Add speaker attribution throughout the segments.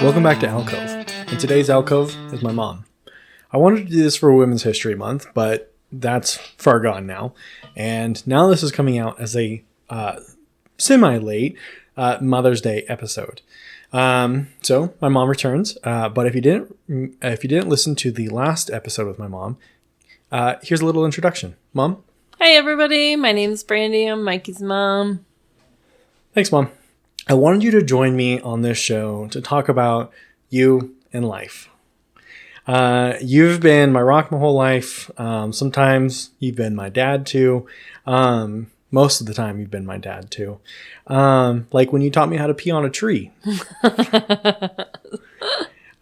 Speaker 1: Welcome back to Alcove. And today's Alcove is my mom. I wanted to do this for Women's History Month, but that's far gone now. And now this is coming out as a semi-late Mother's Day episode. So my mom returns. But if you didn't listen to the last episode with my mom, here's a little introduction. Mom?
Speaker 2: Hi everybody, my name's Brandy. I'm Mikey's mom.
Speaker 1: Thanks, Mom. I wanted you to join me on this show to talk about you and life. You've been my rock my whole life. Sometimes you've been my dad too. Most of the time you've been my dad too. Like when you taught me how to pee on a tree.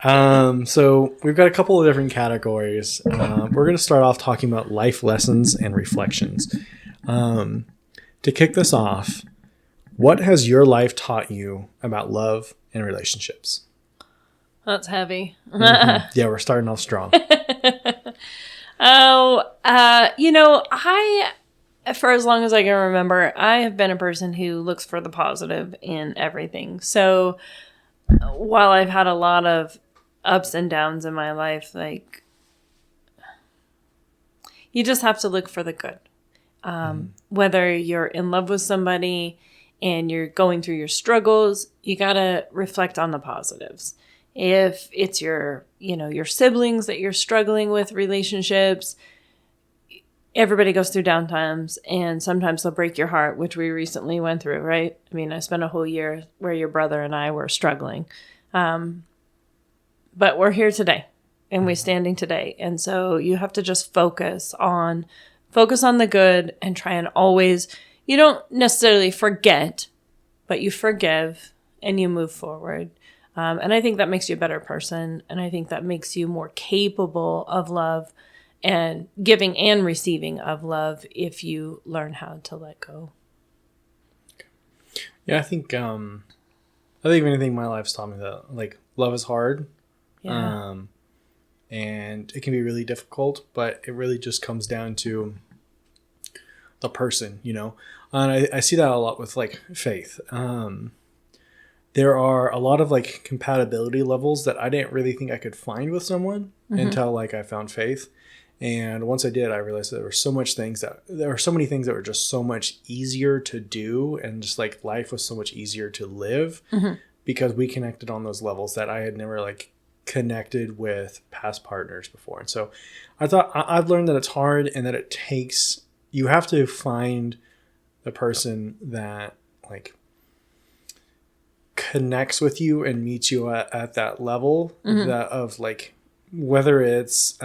Speaker 1: So we've got a couple of different categories. We're going to start off talking about life lessons and reflections. To kick this off, what has your life taught you about love and relationships?
Speaker 2: That's heavy.
Speaker 1: Mm-hmm. Yeah, we're starting off strong.
Speaker 2: For as long as I can remember, I have been a person who looks for the positive in everything. So while I've had a lot of ups and downs in my life, like, you just have to look for the good. Whether you're in love with somebody and you're going through your struggles, you got to reflect on the positives. If it's your siblings that you're struggling with relationships, everybody goes through downtimes, and sometimes they'll break your heart, which we recently went through, right? I mean, I spent a whole year where your brother and I were struggling. But we're here today, and we're standing today. And so you have to just focus on the good and try and always, you don't necessarily forget, but you forgive and you move forward. And I think that makes you a better person. And I think that makes you more capable of love and giving and receiving of love if you learn how to let go.
Speaker 1: Yeah, I think if anything, my life's taught me that, like, love is hard.
Speaker 2: Yeah.
Speaker 1: And it can be really difficult, but it really just comes down to the person, And I see that a lot with, like, faith. There are a lot of, like, compatibility levels that I didn't really think I could find with someone until, like, I found faith. And once I did, I realized that there were so many things that were just so much easier to do, and just, like, life was so much easier to live because we connected on those levels that I had never, like, connected with past partners before. And so I've learned that it's hard, and that you have to find the person that, like, connects with you and meets you at that level of, like, whether it's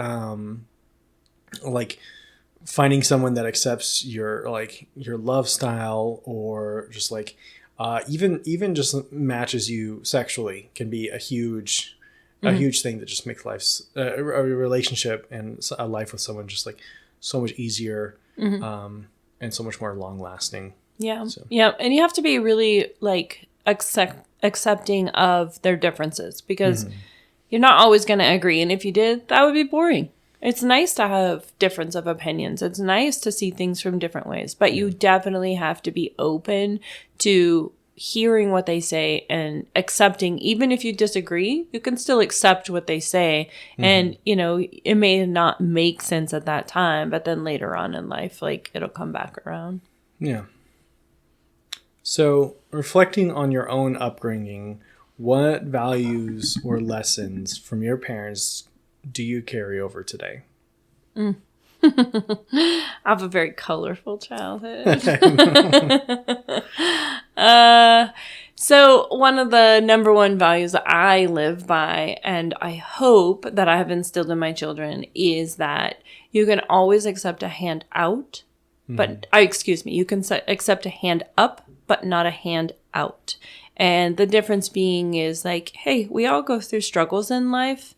Speaker 1: like finding someone that accepts your love style, or just, like, even just matches you sexually can be a huge thing that just makes a relationship and a life with someone just, like, so much easier and so much more long lasting.
Speaker 2: Yeah. So. Yeah. And you have to be really, like, accepting of their differences, because you're not always going to agree. And if you did, that would be boring. It's nice to have difference of opinions. It's nice to see things from different ways, but you definitely have to be open to hearing what they say and accepting. Even if you disagree, you can still accept what they say. And, it may not make sense at that time, but then later on in life, like, it'll come back around.
Speaker 1: Yeah. So, reflecting on your own upbringing, what values or lessons from your parents do you carry over today?
Speaker 2: I have a very colorful childhood. So one of the number one values that I live by, and I hope that I have instilled in my children, is that you can always accept a hand out, but you can accept a hand up, but not a hand out. And the difference being is, like, hey, we all go through struggles in life,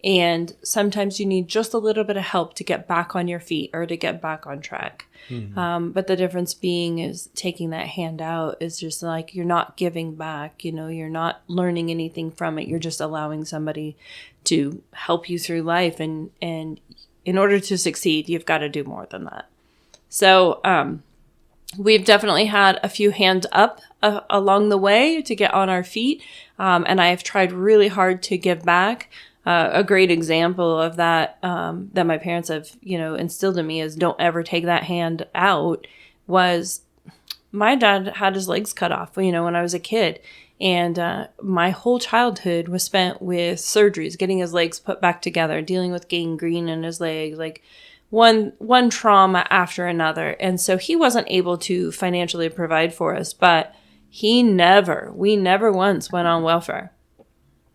Speaker 2: and sometimes you need just a little bit of help to get back on your feet or to get back on track. But the difference being is taking that hand out is just, like, you're not giving back, you're not learning anything from it. You're just allowing somebody to help you through life. And in order to succeed, you've got to do more than that. So, we've definitely had a few hands up along the way to get on our feet. And I have tried really hard to give back. A great example of that, that my parents have, instilled in me is don't ever take that hand out, was my dad had his legs cut off, when I was a kid. And my whole childhood was spent with surgeries, getting his legs put back together, dealing with gangrene in his legs, like one trauma after another. And so he wasn't able to financially provide for us, but we never once went on welfare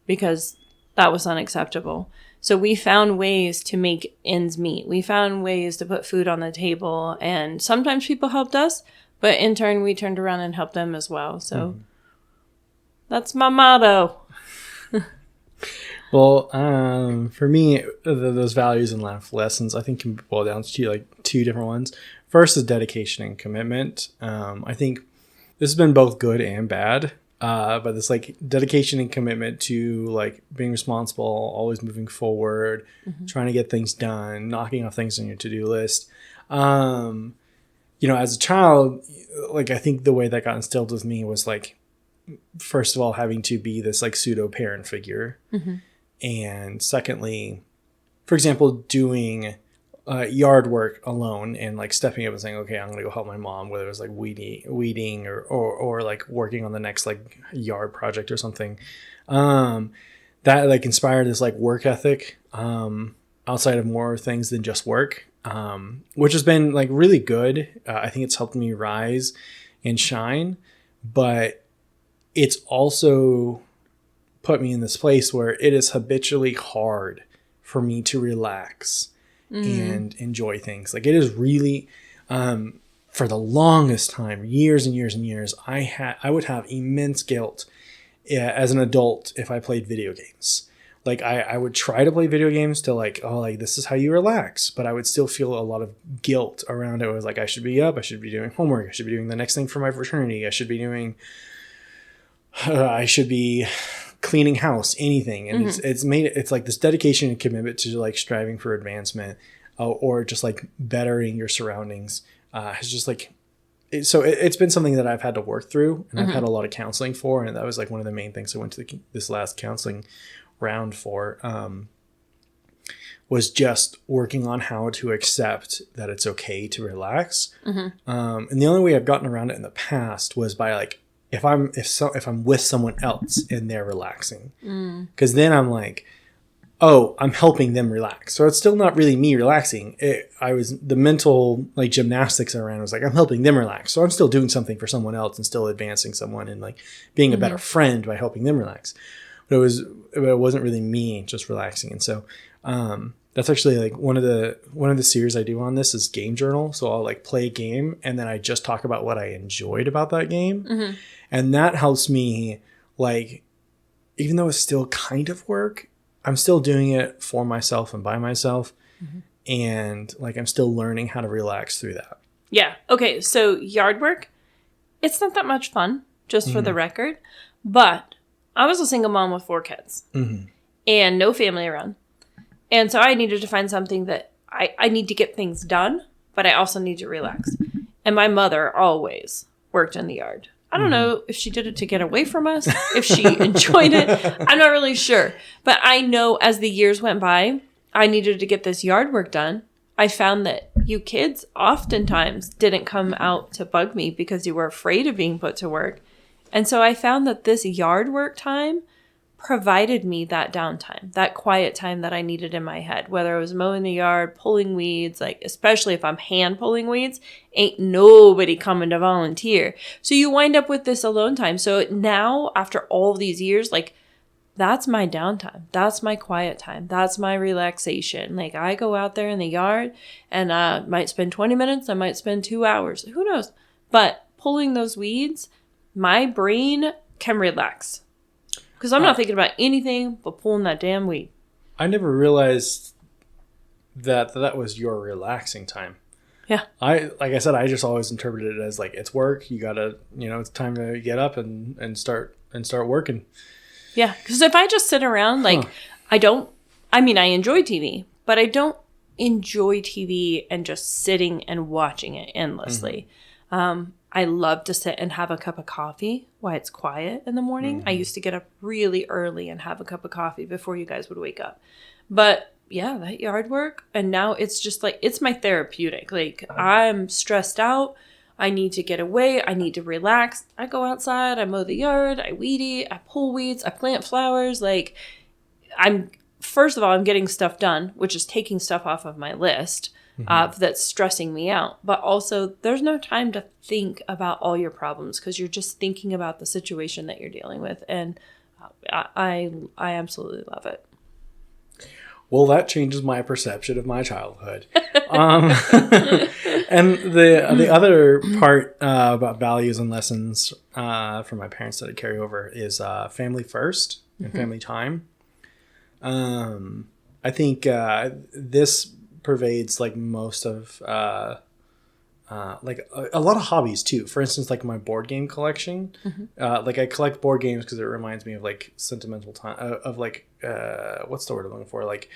Speaker 2: because that was unacceptable. So we found ways to make ends meet. We found ways to put food on the table. And sometimes people helped us, but in turn, we turned around and helped them as well. So that's my motto.
Speaker 1: Well, for me, those values and life lessons, I think, can boil down to like two different ones. First is dedication and commitment. I think this has been both good and bad. But this like dedication and commitment to like being responsible, always moving forward, trying to get things done, knocking off things on your to-do list. As a child, like I think the way that got instilled with me was like, first of all, having to be this like pseudo parent figure. And secondly, for example, doing yard work alone and like stepping up and saying, okay, I'm going to go help my mom, whether it was like weeding or like working on the next like yard project or something. That like inspired this like work ethic outside of more things than just work, which has been like really good. I think it's helped me rise and shine, but it's also put me in this place where it is habitually hard for me to relax and enjoy things. Like it is really, for the longest time, years and years and years, I would have immense guilt as an adult if I played video games. Like I would try to play video games to like, oh, like this is how you relax, but I would still feel a lot of guilt around it. It was like, I should be up, I should be doing homework, I should be doing the next thing for my fraternity, I should be cleaning house, anything. And it's like this dedication and commitment to like striving for advancement or just like bettering your surroundings has just like it's been something that I've had to work through, and I've had a lot of counseling for, and that was like one of the main things I went to this last counseling round for, was just working on how to accept that it's okay to relax. And the only way I've gotten around it in the past was by like, if I'm with someone else and they're relaxing, because then I'm like, oh, I'm helping them relax. So it's still not really me relaxing. The mental like gymnastics around was like, I'm helping them relax. So I'm still doing something for someone else and still advancing someone and like being a better friend by helping them relax. But it wasn't really me just relaxing. And so that's actually like one of the series I do on this is game journal. So I'll like play a game and then I just talk about what I enjoyed about that game. And that helps me, like, even though it's still kind of work, I'm still doing it for myself and by myself. And like, I'm still learning how to relax through that.
Speaker 2: Yeah. Okay. So yard work, it's not that much fun, just for the record. But I was a single mom with 4 kids and no family around. And so I needed to find something that I need to get things done, but I also need to relax. And my mother always worked in the yard. I don't know if she did it to get away from us, if she enjoyed it. I'm not really sure. But I know as the years went by, I needed to get this yard work done. I found that you kids oftentimes didn't come out to bug me because you were afraid of being put to work. And so I found that this yard work time provided me that downtime, that quiet time that I needed in my head, whether it was mowing the yard, pulling weeds, like especially if I'm hand pulling weeds, ain't nobody coming to volunteer. So you wind up with this alone time. So now after all of these years, like that's my downtime. That's my quiet time. That's my relaxation. Like I go out there in the yard and might spend 20 minutes. I might spend 2 hours. Who knows? But pulling those weeds, my brain can relax. Because I'm not thinking about anything but pulling that damn weed.
Speaker 1: I never realized that was your relaxing time.
Speaker 2: Yeah.
Speaker 1: Like I said, I just always interpreted it as like, it's work. You gotta, it's time to get up and start working.
Speaker 2: Yeah. Because if I just sit around, like I enjoy TV, but I don't enjoy TV and just sitting and watching it endlessly. I love to sit and have a cup of coffee why it's quiet in the morning. I used to get up really early and have a cup of coffee before you guys would wake up. But yeah, that yard work. And now it's just like, it's my therapeutic. Like, I'm stressed out. I need to get away. I need to relax. I go outside. I mow the yard. I weed eat. I pull weeds. I plant flowers. Like, first of all, I'm getting stuff done, which is taking stuff off of my list that's stressing me out. But also, there's no time to think about all your problems because you're just thinking about the situation that you're dealing with. And I absolutely love it.
Speaker 1: Well, that changes my perception of my childhood. And the other part about values and lessons from my parents that I carry over is family first and family time. I think this pervades like most of like a lot of hobbies too. For instance, like my board game collection. Like I collect board games because it reminds me of like sentimental time of like what's the word I'm looking for? Like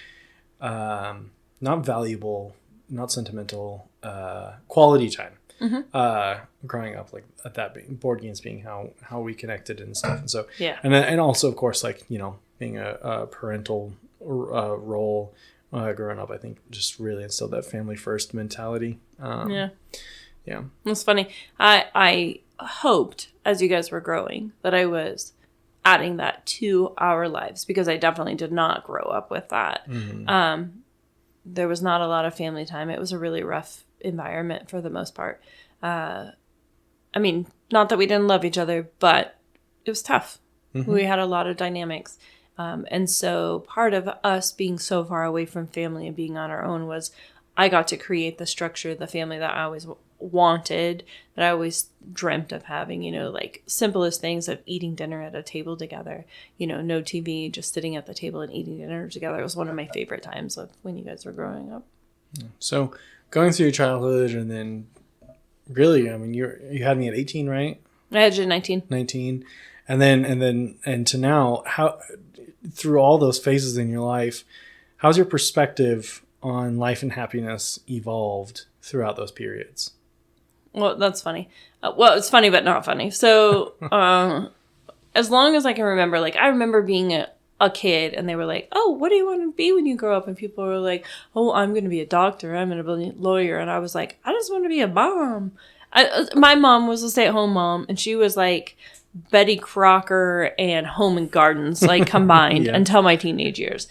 Speaker 1: not valuable, not sentimental, quality time. Growing up, like at that being board games being how we connected and stuff. And so and also of course like, you know, being a parental role growing up, I think just really instilled that family first mentality. Yeah.
Speaker 2: It's funny. I hoped as you guys were growing that I was adding that to our lives because I definitely did not grow up with that. There was not a lot of family time. It was a really rough environment for the most part. I mean, not that we didn't love each other, but it was tough. We had a lot of dynamics. And so part of us being so far away from family and being on our own was I got to create the structure, the family that I always wanted, that I always dreamt of having, you know, like simplest things of eating dinner at a table together, you know, no TV, just sitting at the table and eating dinner together. It was one of my favorite times of when you guys were growing up.
Speaker 1: So going through your childhood and then really, I mean, you had me at 18, right?
Speaker 2: I had you at 19.
Speaker 1: 19. And to now, how through all those phases in your life, how's your perspective on life and happiness evolved throughout those periods?
Speaker 2: Well, that's funny. Well, it's funny, but not funny. So, as long as I can remember, like, I remember being a kid and they were like, oh, what do you want to be when you grow up? And people were like, oh, I'm going to be a doctor. I'm going to be a lawyer. And I was like, I just want to be a mom. My mom was a stay-at-home mom and she was like Betty Crocker and Home and Gardens, like combined until my teenage years.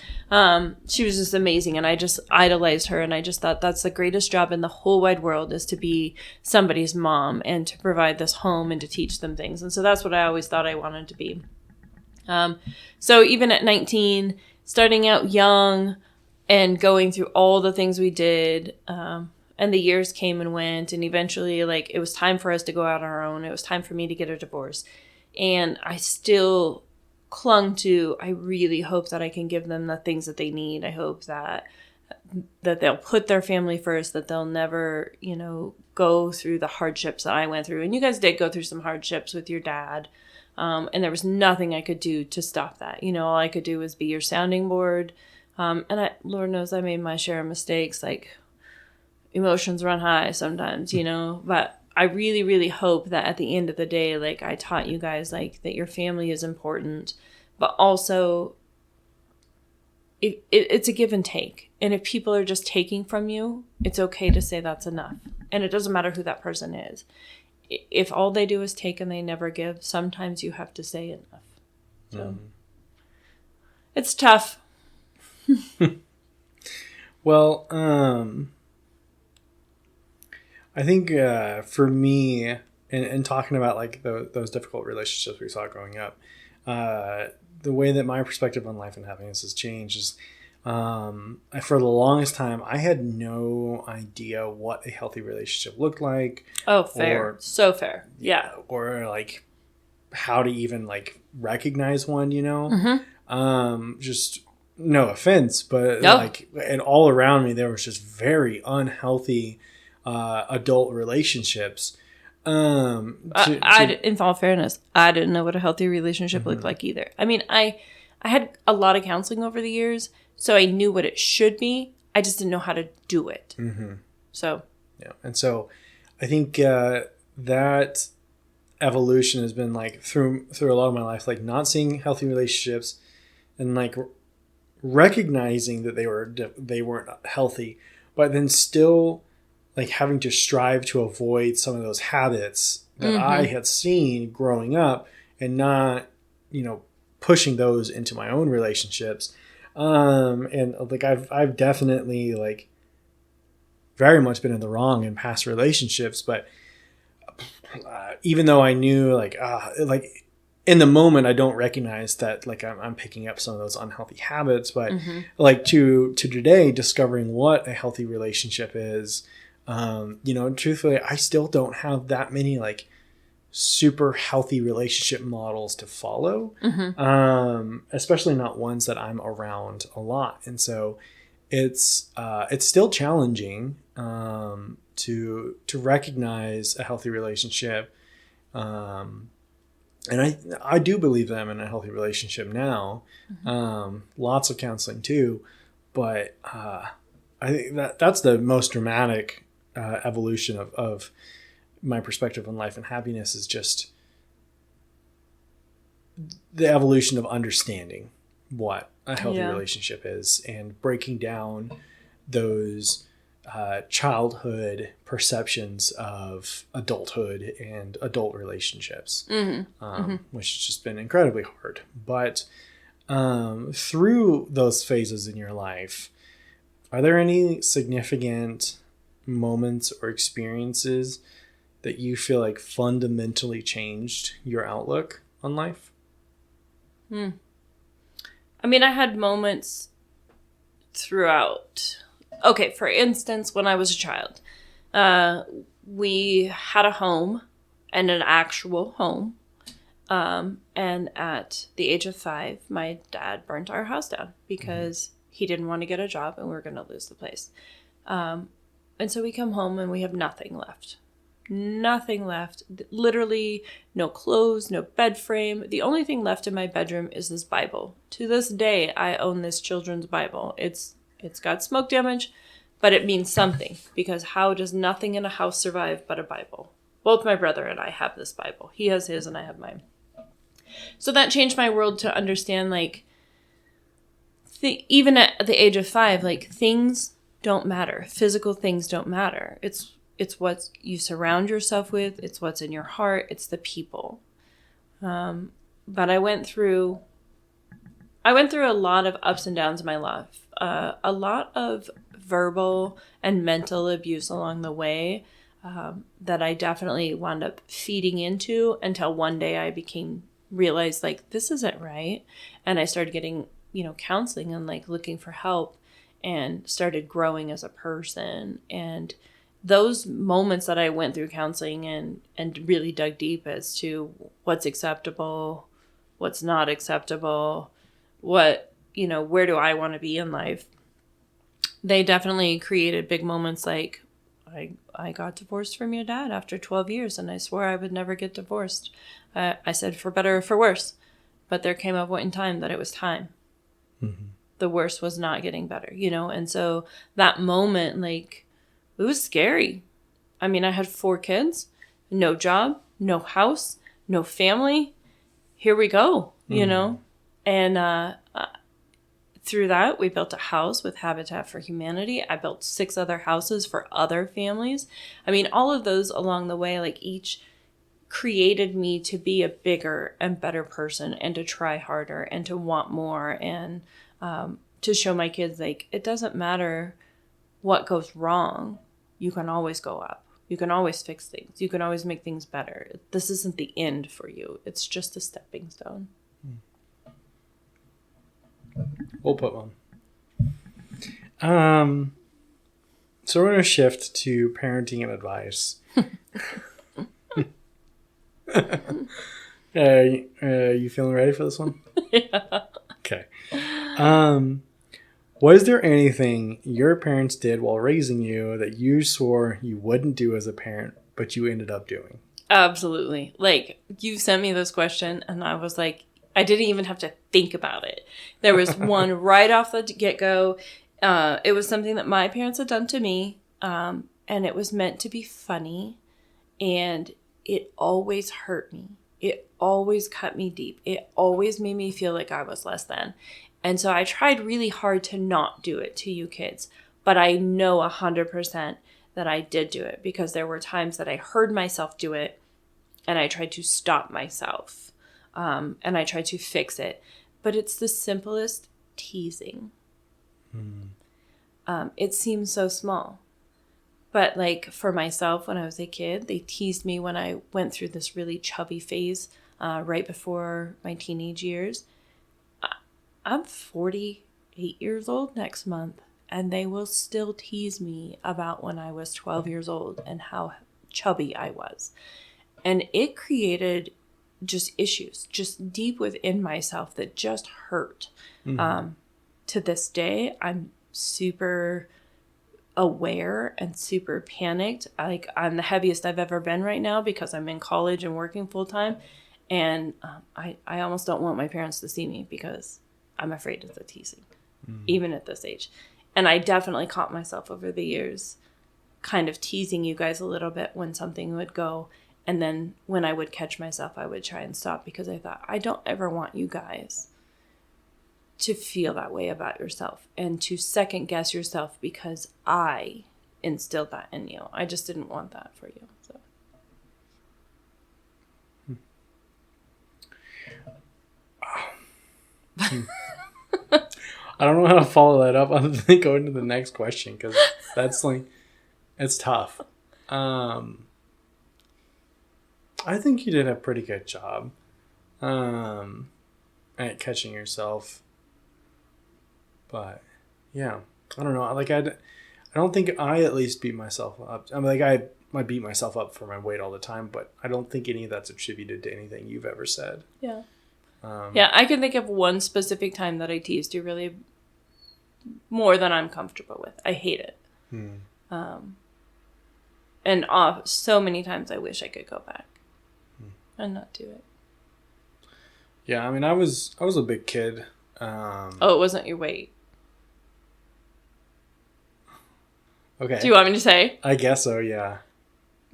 Speaker 2: She was just amazing. And I just idolized her. And I just thought that's the greatest job in the whole wide world is to be somebody's mom and to provide this home and to teach them things. And so that's what I always thought I wanted to be. So even at 19, starting out young and going through all the things we did, and the years came and went, and eventually, like, it was time for us to go out on our own. It was time for me to get a divorce. And I still clung to, I really hope that I can give them the things that they need. I hope that they'll put their family first, that they'll never, you know, go through the hardships that I went through. And you guys did go through some hardships with your dad. And there was nothing I could do to stop that. You know, all I could do was be your sounding board. And Lord knows I made my share of mistakes, like emotions run high sometimes, you know, but I really, really hope that at the end of the day, like I taught you guys, like that your family is important, but also it's a give and take. And if people are just taking from you, it's okay to say that's enough. And it doesn't matter who that person is. If all they do is take and they never give, sometimes you have to say enough. So it's tough.
Speaker 1: Well, I think for me, in talking about like those difficult relationships we saw growing up, the way that my perspective on life and happiness has changed is, for the longest time, I had no idea what a healthy relationship looked like.
Speaker 2: Oh, fair. So fair. Yeah.
Speaker 1: Or like how to even like recognize one, you know? Just no offense, but like, and all around me, there was just very unhealthy adult relationships. In
Speaker 2: all fairness, I didn't know what a healthy relationship looked like either. I mean, I had a lot of counseling over the years, so I knew what it should be. I just didn't know how to do it. So,
Speaker 1: yeah. And so I think that evolution has been like through a lot of my life, like not seeing healthy relationships and like recognizing that they weren't healthy, but then still like having to strive to avoid some of those habits that I had seen growing up and not, pushing those into my own relationships. And like I've definitely like very much been in the wrong in past relationships, but even though I knew like in the moment I don't recognize that like I'm picking up some of those unhealthy habits, but like to today discovering what a healthy relationship is, truthfully I still don't have that many like super healthy relationship models to follow, especially not ones that I'm around a lot. And so it's still challenging to recognize a healthy relationship. And I do believe that I'm in a healthy relationship now. Lots of counseling too, but I think that's the most dramatic evolution of my perspective on life and happiness, is just the evolution of understanding what a healthy relationship is and breaking down those childhood perceptions of adulthood and adult relationships, which has just been incredibly hard. But through those phases in your life, are there any significant moments or experiences that you feel like fundamentally changed your outlook on life?
Speaker 2: I mean, I had moments throughout. Okay, for instance, when I was a child, we had a home, and an actual home. And at the age of 5, my dad burnt our house down because he didn't want to get a job and we were going to lose the place. And so we come home and we have nothing left. Nothing left. Literally no clothes, no bed frame. The only thing left in my bedroom is this Bible. To this day, I own this children's Bible. It's got smoke damage, but it means something, because how does nothing in a house survive but a Bible? Both my brother and I have this Bible. He has his and I have mine. So that changed my world to understand, like, even at the age of 5, like, things don't matter. Physical things don't matter. It's what you surround yourself with. It's what's in your heart. It's the people. But I went through a lot of ups and downs in my life. A lot of verbal and mental abuse along the way that I definitely wound up feeding into, until one day I realized, like, this isn't right. And I started getting, counseling and like looking for help, and started growing as a person. And those moments that I went through counseling and really dug deep as to what's acceptable, what's not acceptable, where do I want to be in life, they definitely created big moments. Like, I got divorced from your dad after 12 years, and I swore I would never get divorced. I said for better or for worse, but there came a point in time that it was time. The worst was not getting better, and so that moment, like, it was scary. I mean, I had 4 kids, no job, no house, no family. Here we go, And through that, we built a house with Habitat for Humanity. I built 6 other houses for other families. I mean, all of those along the way, like, each created me to be a bigger and better person, and to try harder, and to want more, and to show my kids, like, it doesn't matter what goes wrong. You can always go up. You can always fix things. You can always make things better. This isn't the end for you. It's just a stepping stone.
Speaker 1: We'll put one. So we're going to shift to parenting and advice. You feeling ready for this one?
Speaker 2: Yeah.
Speaker 1: Okay. Was there anything your parents did while raising you that you swore you wouldn't do as a parent, but you ended up doing?
Speaker 2: Absolutely. Like, you sent me this question, and I was like, I didn't even have to think about it. There was one right off the get-go. It was something that my parents had done to me, and it was meant to be funny, and it always hurt me. It always cut me deep. It always made me feel like I was less than. And so I tried really hard to not do it to you kids. But I know 100% that I did do it, because there were times that I heard myself do it and I tried to stop myself. And I tried to fix it. But it's the simplest teasing. It seems so small. But like for myself, when I was a kid, they teased me when I went through this really chubby phase right before my teenage years. I'm 48 years old next month, and they will still tease me about when I was 12 years old and how chubby I was. And it created just issues, just deep within myself that just hurt. To this day, I'm super aware and super panicked. Like, I'm the heaviest I've ever been right now because I'm in college and working full time. And I almost don't want my parents to see me because I'm afraid of the teasing, even at this age. And I definitely caught myself over the years kind of teasing you guys a little bit when something would go. And then when I would catch myself, I would try and stop, because I thought, I don't ever want you guys to feel that way about yourself and to second guess yourself because I instilled that in you. I just didn't want that for you. So.
Speaker 1: I don't know how to follow that up other than going to the next question, because that's like, it's tough. I think you did a pretty good job at catching yourself. But yeah, I don't know. Like, I don't think I at least beat myself up. I mean, like, I might beat myself up for my weight all the time, but I don't think any of that's attributed to anything you've ever said.
Speaker 2: Yeah. Yeah, I can think of one specific time that I teased you really more than I'm comfortable with. I hate it. And so many times I wish I could go back and not do it.
Speaker 1: Yeah, I mean, I was a big kid.
Speaker 2: It wasn't your weight.
Speaker 1: Okay.
Speaker 2: Do you want me to say?
Speaker 1: I guess so, yeah.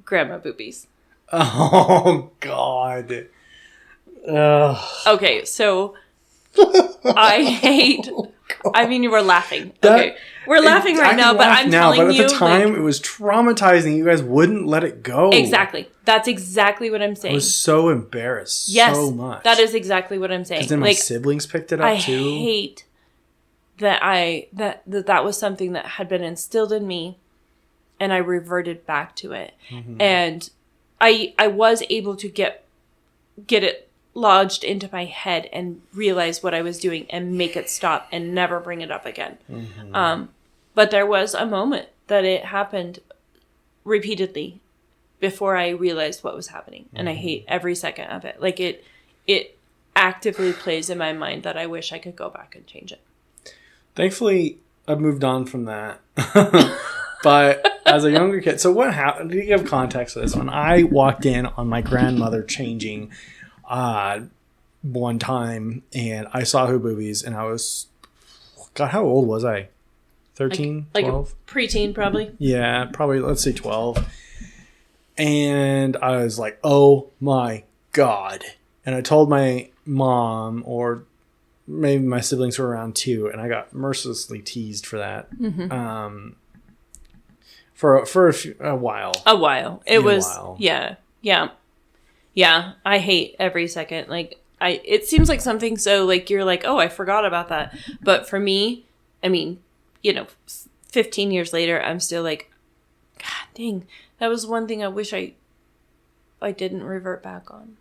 Speaker 2: Grandma boobies.
Speaker 1: Oh, God. Ugh.
Speaker 2: Okay, so I hate... I mean, you were laughing. Okay, we're laughing right now, but I'm telling you...
Speaker 1: But at the time, it was traumatizing. You guys wouldn't let it go.
Speaker 2: Exactly. That's exactly what I'm saying.
Speaker 1: I was so embarrassed so much.
Speaker 2: That is exactly what I'm saying.
Speaker 1: Because then my siblings picked it up, too.
Speaker 2: I hate that that was something that had been instilled in me, and I reverted back to it. And I was able to get it lodged into my head and realize what I was doing and make it stop and never bring it up again. But there was a moment that it happened repeatedly before I realized what was happening. And I hate every second of it. Like, it actively plays in my mind that I wish I could go back and change it.
Speaker 1: Thankfully, I've moved on from that. But as a younger kid, so what happened? To give context to this one, I walked in on my grandmother changing one time, and I saw her boobies, and I was, God, how old was I? 13,
Speaker 2: like
Speaker 1: 12?
Speaker 2: A preteen, probably.
Speaker 1: Yeah, probably, let's say 12. And I was like, oh my God. And I told my mom, or maybe my siblings were around too, and I got mercilessly teased for that. For a while. It was, yeah. I hate every second. Like, it seems like something so, like, you're like, oh, I forgot about that. But for me, I mean, 15 years later, I'm still like, God dang, that was one thing I wish I didn't revert back on.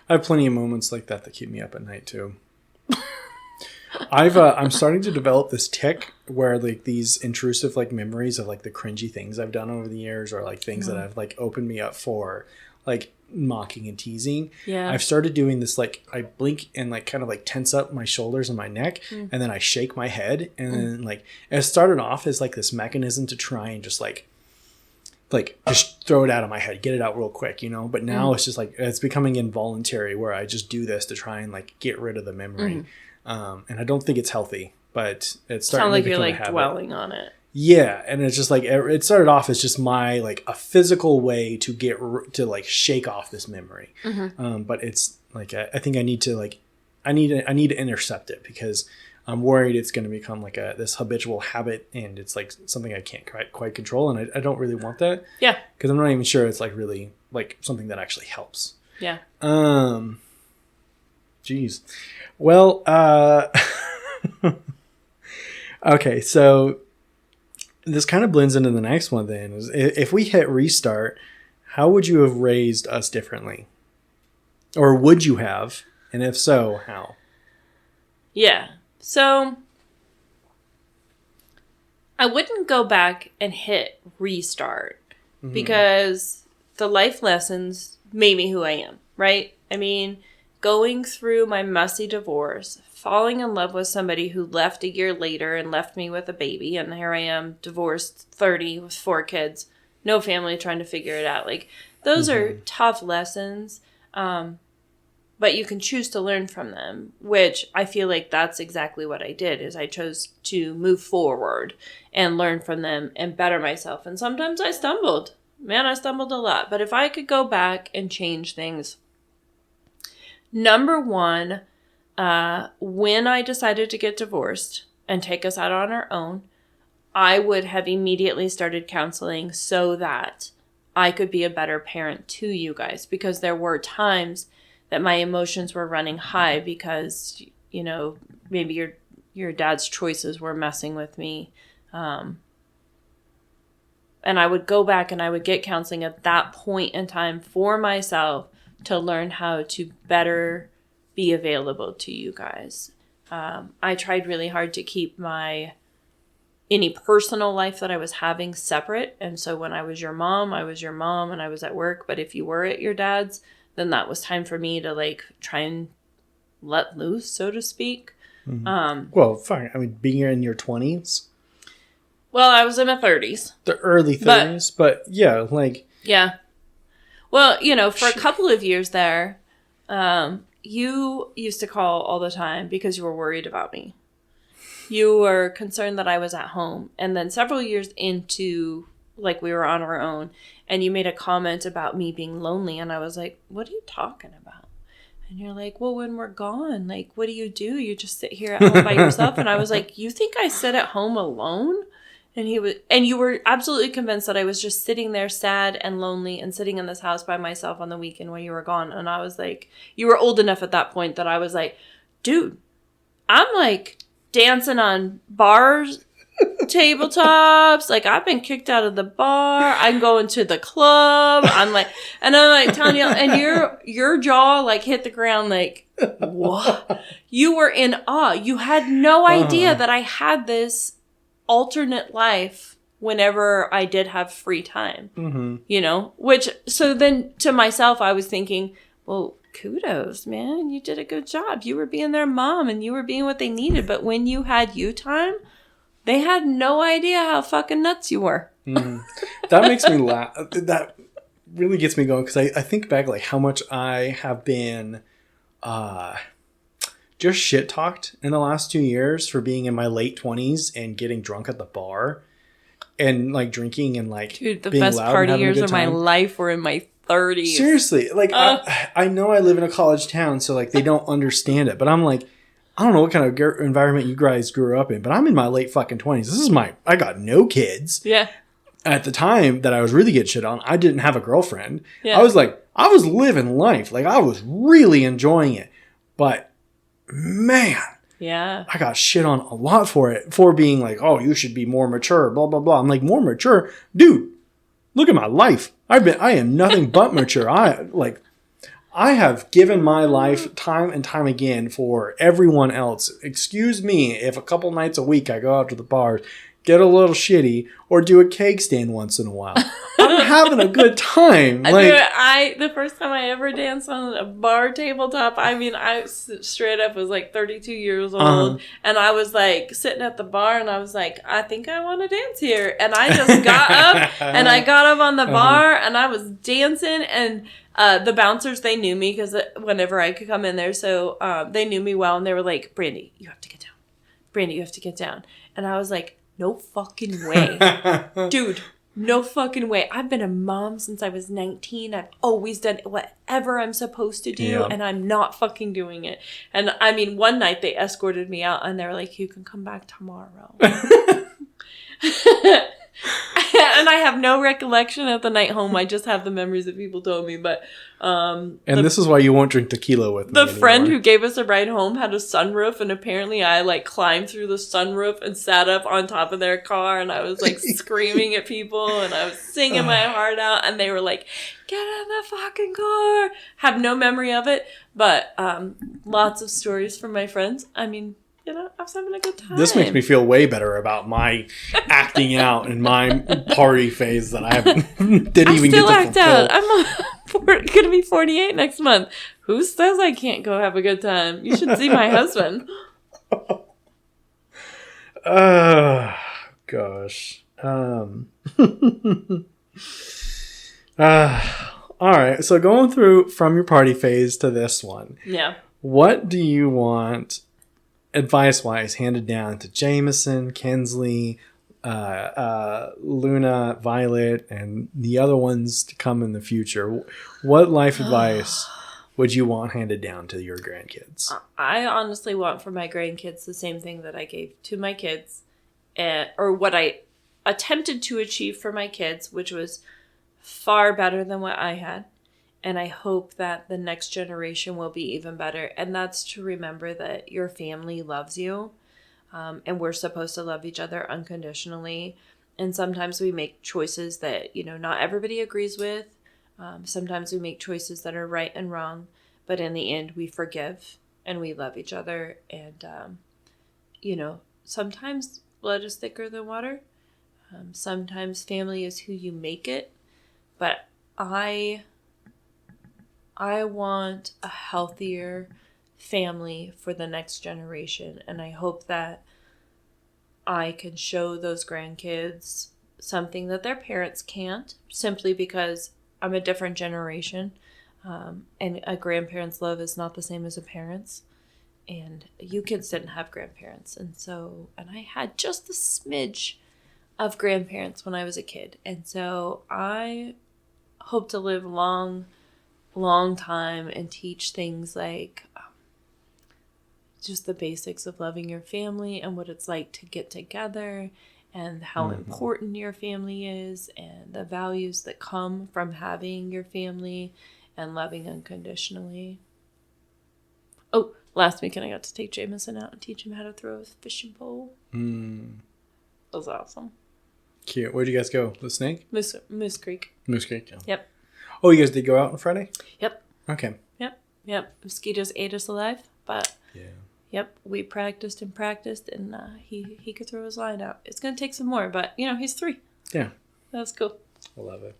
Speaker 1: I have plenty of moments like that keep me up at night too. I'm starting to develop this tick where, like, these intrusive, like, memories of, like, the cringy things I've done over the years, or, like, things that have, like, opened me up for, like, mocking and teasing.
Speaker 2: Yeah.
Speaker 1: I've started doing this, like, I blink and, like, kind of, like, tense up my shoulders and my neck, and then I shake my head, and then, like, it started off as, like, this mechanism to try and just, like just throw it out of my head, get it out real quick, but now it's just, like, it's becoming involuntary, where I just do this to try and, like, get rid of the memory. And I don't think it's healthy, but it's starting to become a habit.
Speaker 2: Sounds like you're, like, dwelling on it.
Speaker 1: Yeah, and it's just like it started off as just my like a physical way to to like shake off this memory. But it's like I think I need to like I need to intercept it because I'm worried it's going to become like this habitual habit, and it's like something I can't quite control, and I don't really want that.
Speaker 2: Yeah,
Speaker 1: because I'm not even sure it's like really like something that actually helps.
Speaker 2: Yeah.
Speaker 1: Geez. Well. Okay, so. This kind of blends into the next one then. Is if we hit restart, how would you have raised us differently? Or would you have? And if so, how?
Speaker 2: Yeah. So I wouldn't go back and hit restart because the life lessons made me who I am, right? I mean, going through my messy divorce, falling in love with somebody who left a year later and left me with a baby. And here I am, divorced, 30 with 4 kids, no family, trying to figure it out. Like, those are tough lessons, but you can choose to learn from them, which I feel like that's exactly what I did, is I chose to move forward and learn from them and better myself. And sometimes I stumbled. Man, I stumbled a lot. But if I could go back and change things, number one, when I decided to get divorced and take us out on our own, I would have immediately started counseling so that I could be a better parent to you guys, because there were times that my emotions were running high because, you know, maybe your dad's choices were messing with me. And I would go back and I would get counseling at that point in time for myself to learn how to better be available to you guys. I tried really hard to keep any personal life that I was having separate. And so when I was your mom and I was at work. But if you were at your dad's, then that was time for me to like try and let loose, so to speak.
Speaker 1: Well, fine. I mean, being in your 20s.
Speaker 2: Well, I was in my 30s.
Speaker 1: The early 30s, but yeah, like.
Speaker 2: Yeah. Well, you know, for a couple of years there, you used to call all the time because you were worried about me. You were concerned that I was at home. And then several years into, like, we were on our own, and you made a comment about me being lonely. And I was like, what are you talking about? And you're like, well, when we're gone, like, what do? You just sit here at home by yourself? And I was like, you think I sit at home alone? And you were absolutely convinced that I was just sitting there sad and lonely and sitting in this house by myself on the weekend when you were gone. And I was like, you were old enough at that point that I was like, dude, I'm like dancing on bars, tabletops. Like, I've been kicked out of the bar. I'm going to the club. I'm like telling you, and your jaw like hit the ground like, what? You were in awe. You had no idea that I had this alternate life whenever I did have free time, you know, so then to myself, I was thinking, well, kudos, man. You did a good job. You were being their mom and you were being what they needed. But when you had you time, they had no idea how fucking nuts you were.
Speaker 1: That makes me laugh. That really gets me going. Cause I think back like how much I have been, just shit talked in the last 2 years for being in my late 20s and getting drunk at the bar and like drinking and like,
Speaker 2: dude, the best party years of my life were in my 30s.
Speaker 1: Seriously. Like, I know I live in a college town, so like they don't understand it, but I'm like, I don't know what kind of environment you guys grew up in, but I'm in my late fucking 20s. I got no kids.
Speaker 2: Yeah.
Speaker 1: At the time that I was really getting shit on, I didn't have a girlfriend.
Speaker 2: Yeah.
Speaker 1: I was living life. Like, I was really enjoying it. But man,
Speaker 2: yeah,
Speaker 1: I got shit on a lot for being like, oh, you should be more mature, blah, blah, blah. I'm like, more mature? Dude, look at my life. I am nothing but mature. I have given my life time and time again for everyone else. Excuse me if a couple nights a week I go out to the bars, get a little shitty, or do a cake stand once in a while. I'm having a good time.
Speaker 2: The first time I ever danced on a bar tabletop, I mean, I straight up was like 32 years old, and I was like sitting at the bar, and I was like, I think I want to dance here, and I just got up, and I got up on the bar, and I was dancing, and the bouncers, they knew me because whenever I could come in there, so they knew me well, and they were like, Brandy, you have to get down. Brandy, you have to get down. And I was like, No fucking way. Dude, no fucking way. I've been a mom since I was 19. I've always done whatever I'm supposed to do, and I'm not fucking doing it. And I mean, one night they escorted me out, and they were like, you can come back tomorrow. And I have no recollection of the night home. I just have the memories that people told me. But
Speaker 1: this is why you won't drink tequila with me
Speaker 2: the
Speaker 1: anymore.
Speaker 2: friend who gave us a ride home had a sunroof, and apparently I like climbed through the sunroof and sat up on top of their car, and I was like screaming at people, and I was singing my heart out, and they were like, "Get in the fucking car!" Have no memory of it, but lots of stories from my friends. I mean, you know, I was having a good time.
Speaker 1: This makes me feel way better about my acting out in my party phase that I didn't even get to
Speaker 2: act
Speaker 1: fulfill.
Speaker 2: out. I'm going to be 48 next month. Who says I can't go have a good time? You should see my husband.
Speaker 1: Gosh. All right. So going through from your party phase to this one.
Speaker 2: Yeah.
Speaker 1: What do you want, advice-wise, handed down to Jameson, Kensley, Luna, Violet, and the other ones to come in the future? What life advice would you want handed down to your grandkids?
Speaker 2: I honestly want for my grandkids the same thing that I gave to my kids, or what I attempted to achieve for my kids, which was far better than what I had. And I hope that the next generation will be even better. And that's to remember that your family loves you. And we're supposed to love each other unconditionally. And sometimes we make choices that, you know, not everybody agrees with. Sometimes we make choices that are right and wrong. But in the end, we forgive and we love each other. And, you know, sometimes blood is thicker than water. Sometimes family is who you make it. But I want a healthier family for the next generation. And I hope that I can show those grandkids something that their parents can't, simply because I'm a different generation. And a grandparent's love is not the same as a parent's. And you kids didn't have grandparents. And I had just a smidge of grandparents when I was a kid. And so I hope to live long time and teach things like just the basics of loving your family and what it's like to get together and how important your family is and the values that come from having your family and loving unconditionally. Oh, last weekend I got to take Jameson out and teach him how to throw a fishing pole. That was awesome.
Speaker 1: Cute. Where'd you guys go? The Snake?
Speaker 2: Moose Creek.
Speaker 1: Moose Creek, yeah.
Speaker 2: Yep.
Speaker 1: Oh, you guys did go out on Friday?
Speaker 2: Yep.
Speaker 1: Okay.
Speaker 2: Yep. Mosquitoes ate us alive, but
Speaker 1: yeah.
Speaker 2: Yep, we practiced, and he could throw his line out. It's going to take some more, but, you know, he's 3.
Speaker 1: Yeah.
Speaker 2: That's cool.
Speaker 1: I love it.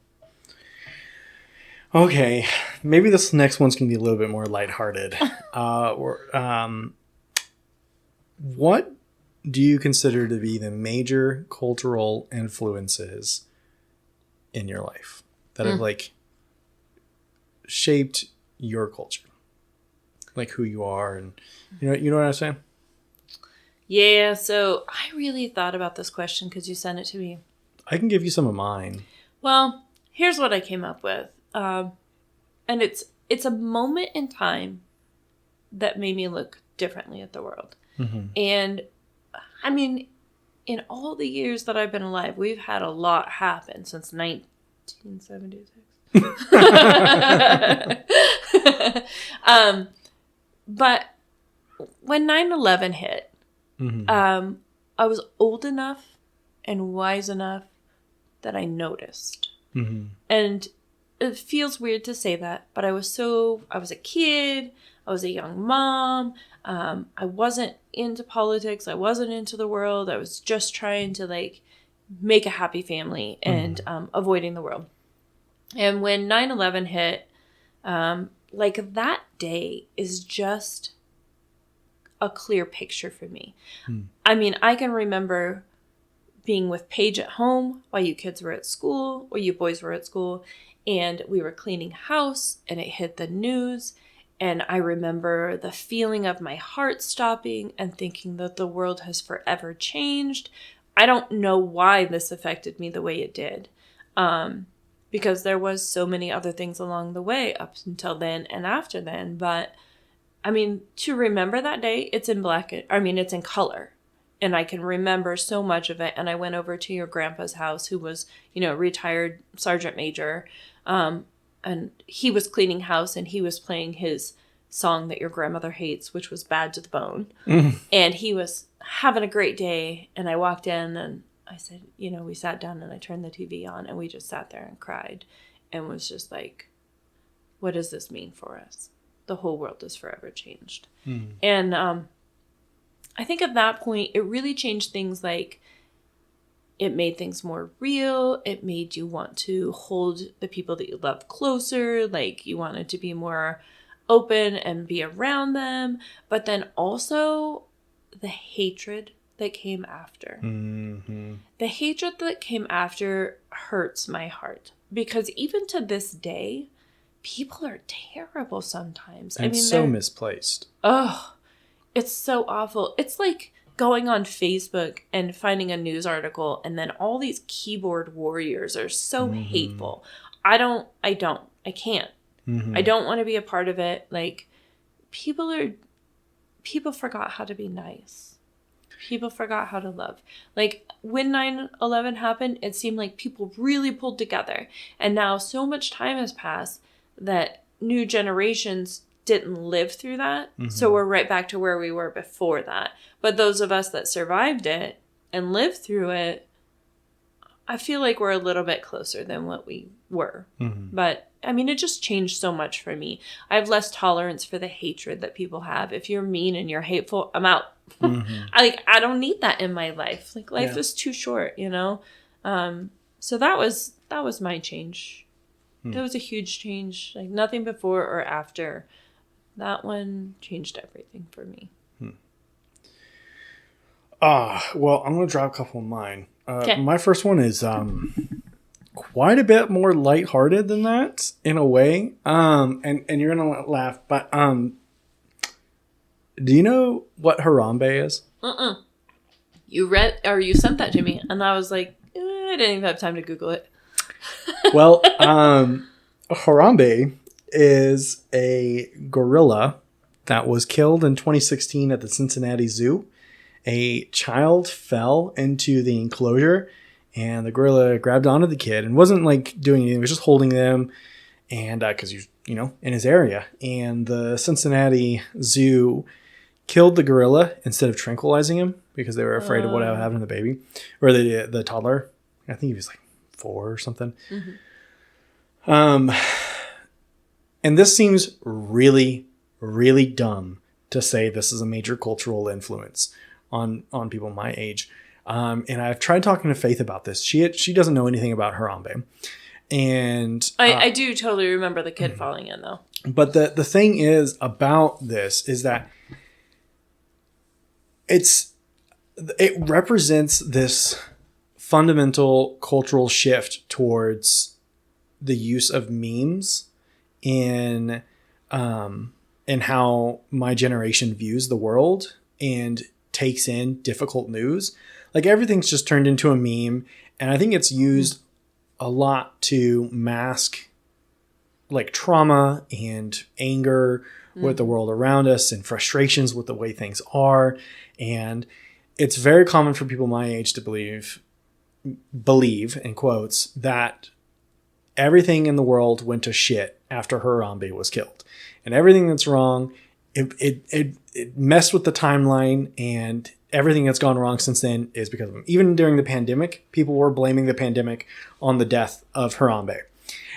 Speaker 1: Okay, maybe this next one's going to be a little bit more lighthearted. What do you consider to be the major cultural influences in your life that have, like, shaped your culture? Like who you are, and you know what I'm saying?
Speaker 2: Yeah, so I really thought about this question because you sent it to me.
Speaker 1: I can give you some of mine.
Speaker 2: Well, here's what I came up with. And it's a moment in time that made me look differently at the world. Mm-hmm. And I mean, in all the years that I've been alive, we've had a lot happen since 1976. But when 9/11 hit, I was old enough and wise enough that I noticed. Mm-hmm. And it feels weird to say that, but I was a kid, I was a young mom, I wasn't into politics, I wasn't into the world, I was just trying to, like, make a happy family and avoiding the world. And when 9/11 hit, like, that day is just a clear picture for me. I mean, I can remember being with Paige at home while you kids were at school, or you boys were at school, and we were cleaning house, and it hit the news, and I remember the feeling of my heart stopping and thinking that the world has forever changed. I don't know why this affected me the way it did. Because there was so many other things along the way up until then and after then. But I mean, to remember that day, it's in color. And I can remember so much of it. And I went over to your grandpa's house, who was, retired sergeant major. And he was cleaning house and he was playing his song that your grandmother hates, which was Bad to the Bone. And he was having a great day. And I walked in and I said, we sat down and I turned the TV on and we just sat there and cried and was just like, what does this mean for us? The whole world is forever changed. And I think at that point, it really changed things. Like, it made things more real. It made you want to hold the people that you love closer. Like, you wanted to be more open and be around them. But then also the hatred that came after. The hatred that came after hurts my heart. Because even to this day, people are terrible sometimes.
Speaker 1: And so misplaced.
Speaker 2: Oh, it's so awful. It's like going on Facebook and finding a news article and then all these keyboard warriors are so hateful. I can't. I don't want to be a part of it. Like, people forgot how to be nice. People forgot how to love. Like, when 9/11 happened, it seemed like people really pulled together. And now so much time has passed that new generations didn't live through that. So we're right back to where we were before that. But those of us that survived it and lived through it, I feel like we're a little bit closer than what we were. But I mean, it just changed so much for me. I have less tolerance for the hatred that people have. If you're mean and you're hateful, I'm out. I don't need that in my life. Like, life is too short, So that was my change. It was a huge change. Like, nothing before or after. That one changed everything for me.
Speaker 1: Well, I'm going to drop a couple of mine. My first one is quite a bit more lighthearted than that in a way. And you're going to laugh, but do you know what Harambe is?
Speaker 2: You sent that to me, and I was like, I didn't even have time to Google it.
Speaker 1: Well, Harambe is a gorilla that was killed in 2016 at the Cincinnati Zoo. A child fell into the enclosure and the gorilla grabbed onto the kid and wasn't like doing anything. It was just holding them, and because he's, in his area. And the Cincinnati Zoo killed the gorilla instead of tranquilizing him because they were afraid of what happened to the baby or the toddler. I think he was like 4 or something. And this seems really, really dumb to say this is a major cultural influence on people my age. And I've tried talking to Faith about this. She doesn't know anything about Harambe. And
Speaker 2: I do totally remember the kid falling in, though.
Speaker 1: But the thing is about this is that it represents this fundamental cultural shift towards the use of memes in how my generation views the world and takes in difficult news. Like, everything's just turned into a meme, and I think it's used a lot to mask like trauma and anger with the world around us and frustrations with the way things are. And it's very common for people my age to believe in quotes that everything in the world went to shit after Harambe was killed, and everything that's wrong, it messed with the timeline, and everything that's gone wrong since then is because of him. Even during the pandemic, people were blaming the pandemic on the death of Harambe.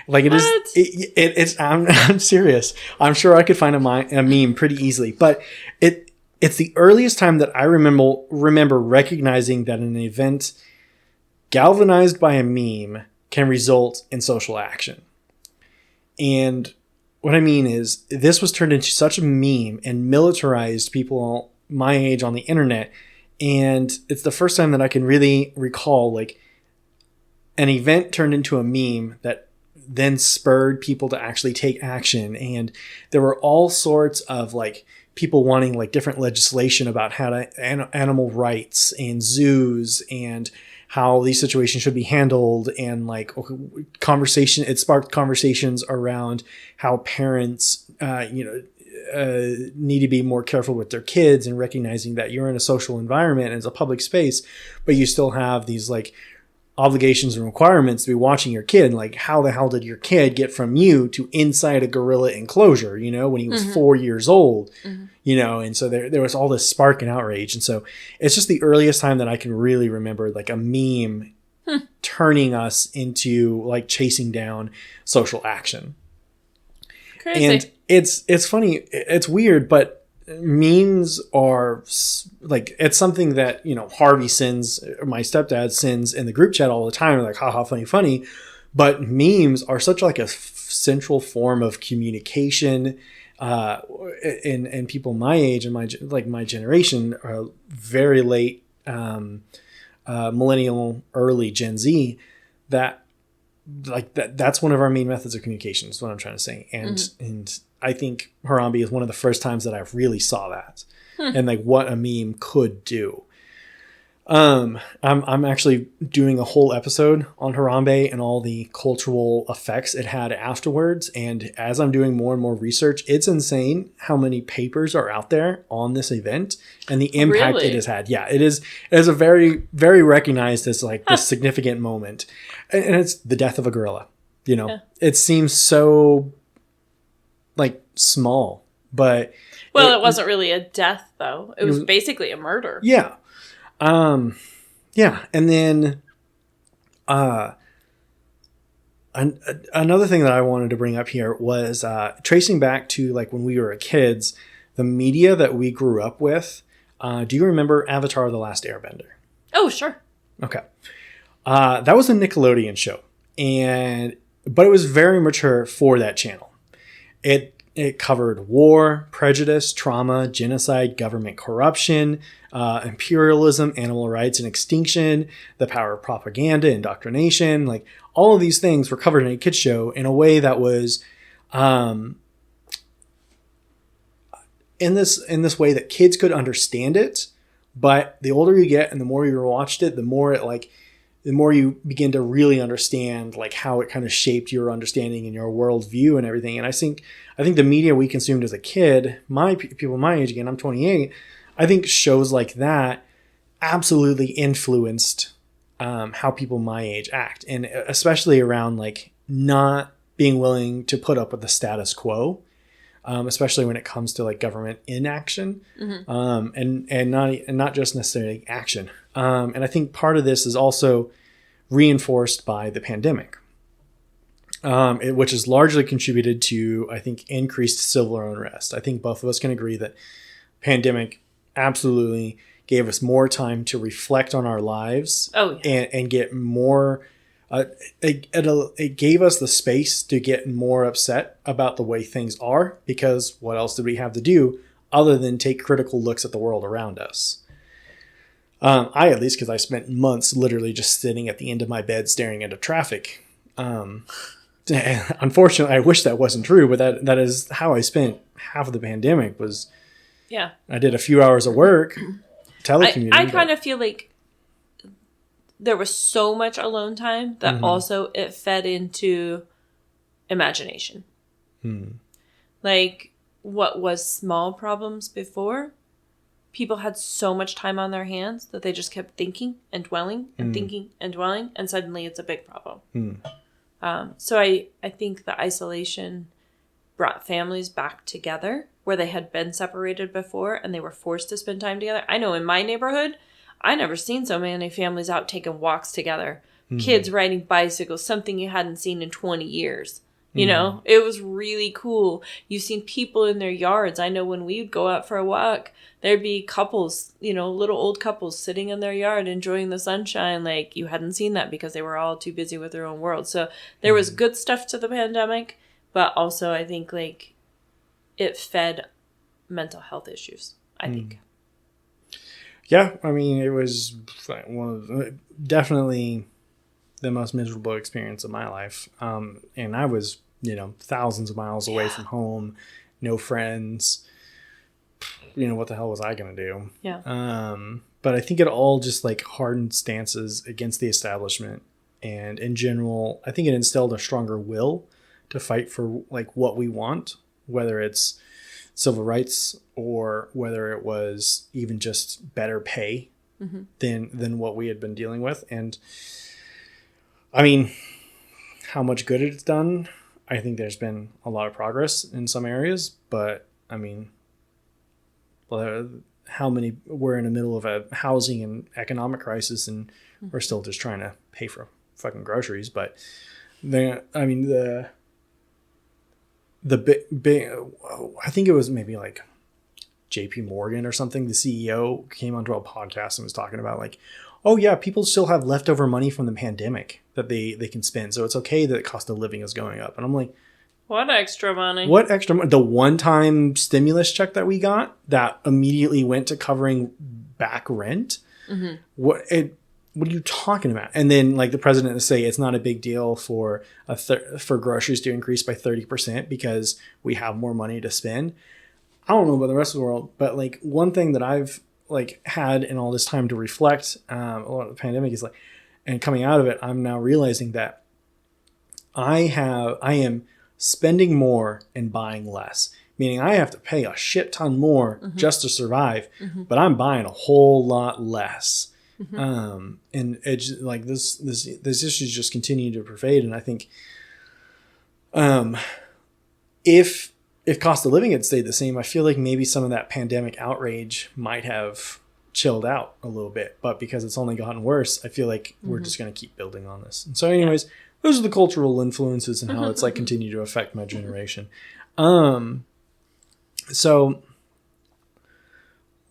Speaker 1: Like, it's I'm serious. I'm sure I could find a meme pretty easily, but it's the earliest time that I remember recognizing that an event galvanized by a meme can result in social action. And what I mean is, this was turned into such a meme and militarized people my age on the internet. And it's the first time that I can really recall like an event turned into a meme that then spurred people to actually take action. And there were all sorts of like people wanting like different legislation about how to animal rights and zoos and how these situations should be handled, and like conversation. It sparked conversations around how parents, need to be more careful with their kids, and recognizing that you're in a social environment and it's a public space, but you still have these like obligations and requirements to be watching your kid. And like, how the hell did your kid get from you to inside a gorilla enclosure, when he was 4 years old, and so there was all this spark and outrage. And so it's just the earliest time that I can really remember like a meme turning us into like chasing down social action.
Speaker 2: Crazy.
Speaker 1: And it's funny, it's weird, but memes are like, it's something that, Harvey my stepdad sends in the group chat all the time, like, haha, funny. But memes are such like a central form of communication, and people my age and my generation are very late, millennial, early Gen Z, that's one of our main methods of communication is what I'm trying to say. And I think Harambe is one of the first times that I really saw that and like what a meme could do. I'm actually doing a whole episode on Harambe and all the cultural effects it had afterwards. And as I'm doing more and more research, it's insane how many papers are out there on this event and the impact it has had. Yeah, it is a very, very recognized as like this significant moment. And it's the death of a gorilla. It seems so like small, but
Speaker 2: it wasn't really a death though. It was basically a murder.
Speaker 1: Yeah. And then another thing that I wanted to bring up here was tracing back to like when we were kids, the media that we grew up with. Do you remember Avatar: The Last Airbender?
Speaker 2: Oh, sure.
Speaker 1: Okay. That was a Nickelodeon show, but it was very mature for that channel. It covered war, prejudice, trauma, genocide, government corruption, imperialism, animal rights and extinction, the power of propaganda, indoctrination. Like all of these things were covered in a kids show in a way that was in this way that kids could understand it. But the older you get and the more you watched it, the more you begin to really understand like how it kind of shaped your understanding and your worldview and everything. And I think the media we consumed as a kid, people my age, again, I'm 28, I think shows like that absolutely influenced how people my age act. And especially around like not being willing to put up with the status quo, especially when it comes to like government inaction, and not just necessarily action. And I think part of this is also reinforced by the pandemic, which has largely contributed to, I think, increased civil unrest. I think both of us can agree that pandemic absolutely gave us more time to reflect on our lives.
Speaker 2: Oh, yeah.
Speaker 1: And get more. It gave us the space to get more upset about the way things are, because what else did we have to do other than take critical looks at the world around us? At least, because I spent months literally just sitting at the end of my bed staring into traffic. Unfortunately, I wish that wasn't true, but that is how I spent half of the pandemic. Was I did a few hours of work, telecommuting.
Speaker 2: I kind of feel like there was so much alone time that also it fed into imagination. Like what was small problems before, people had so much time on their hands that they just kept thinking and dwelling and thinking and dwelling, and suddenly it's a big problem. So I think the isolation brought families back together where they had been separated before and they were forced to spend time together. I know in my neighborhood, I never seen so many families out taking walks together, kids riding bicycles, something you hadn't seen in 20 years. You know, it was really cool. You've seen people in their yards. I know when we'd go out for a walk, there'd be couples, little old couples sitting in their yard enjoying the sunshine. Like you hadn't seen that because they were all too busy with their own world. So there was good stuff to the pandemic, but also I think like it fed mental health issues, I think.
Speaker 1: Yeah, I mean, it was definitely the most miserable experience of my life. And I was, thousands of miles away from home, no friends, what the hell was I going to do?
Speaker 2: Yeah.
Speaker 1: But I think it all just like hardened stances against the establishment. And in general, I think it instilled a stronger will to fight for like what we want, whether it's civil rights or whether it was even just better pay than what we had been dealing with. And I mean, how much good it's done, I think there's been a lot of progress in some areas, but I mean, how many, we're in the middle of a housing and economic crisis and we're still just trying to pay for fucking groceries. But the big, I think it was maybe like JP Morgan or something. The CEO came onto a podcast and was talking about like, oh yeah, people still have leftover money from the pandemic that they can spend. So it's okay that the cost of living is going up. And I'm like,
Speaker 2: what extra money?
Speaker 1: What extra money? The one-time stimulus check that we got that immediately went to covering back rent. Mm-hmm. What are you talking about? And then like the president to say it's not a big deal for for groceries to increase by 30% because we have more money to spend. I don't know about the rest of the world, but like one thing that I've like had in all this time to reflect a lot of the pandemic is like, and coming out of it, I'm now realizing that I am spending more and buying less, meaning I have to pay a shit ton more just to survive, but I'm buying a whole lot less. And it's like this issues just continue to pervade. And I think, if cost of living had stayed the same, I feel like maybe some of that pandemic outrage might have chilled out a little bit, but because it's only gotten worse, I feel like we're just going to keep building on this. And so anyways, those are the cultural influences and how it's like continue to affect my generation. So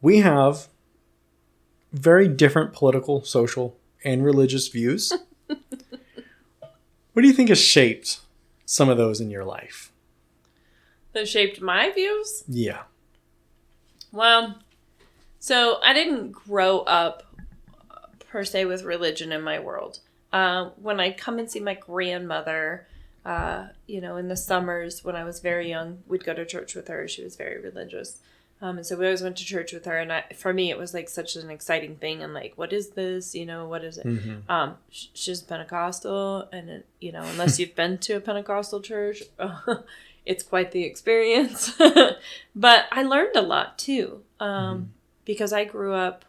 Speaker 1: we have very different political, social, and religious views. What do you think has shaped some of those in your life?
Speaker 2: That shaped my views?
Speaker 1: Yeah.
Speaker 2: Well, so I didn't grow up per se with religion in my world. When I come and see my grandmother, in the summers when I was very young, we'd go to church with her. She was very religious. And so we always went to church with her. And for me, it was like such an exciting thing. And like, what is this? What is it? Mm-hmm. She's Pentecostal. And, unless you've been to a Pentecostal church, it's quite the experience. But I learned a lot too, because I grew up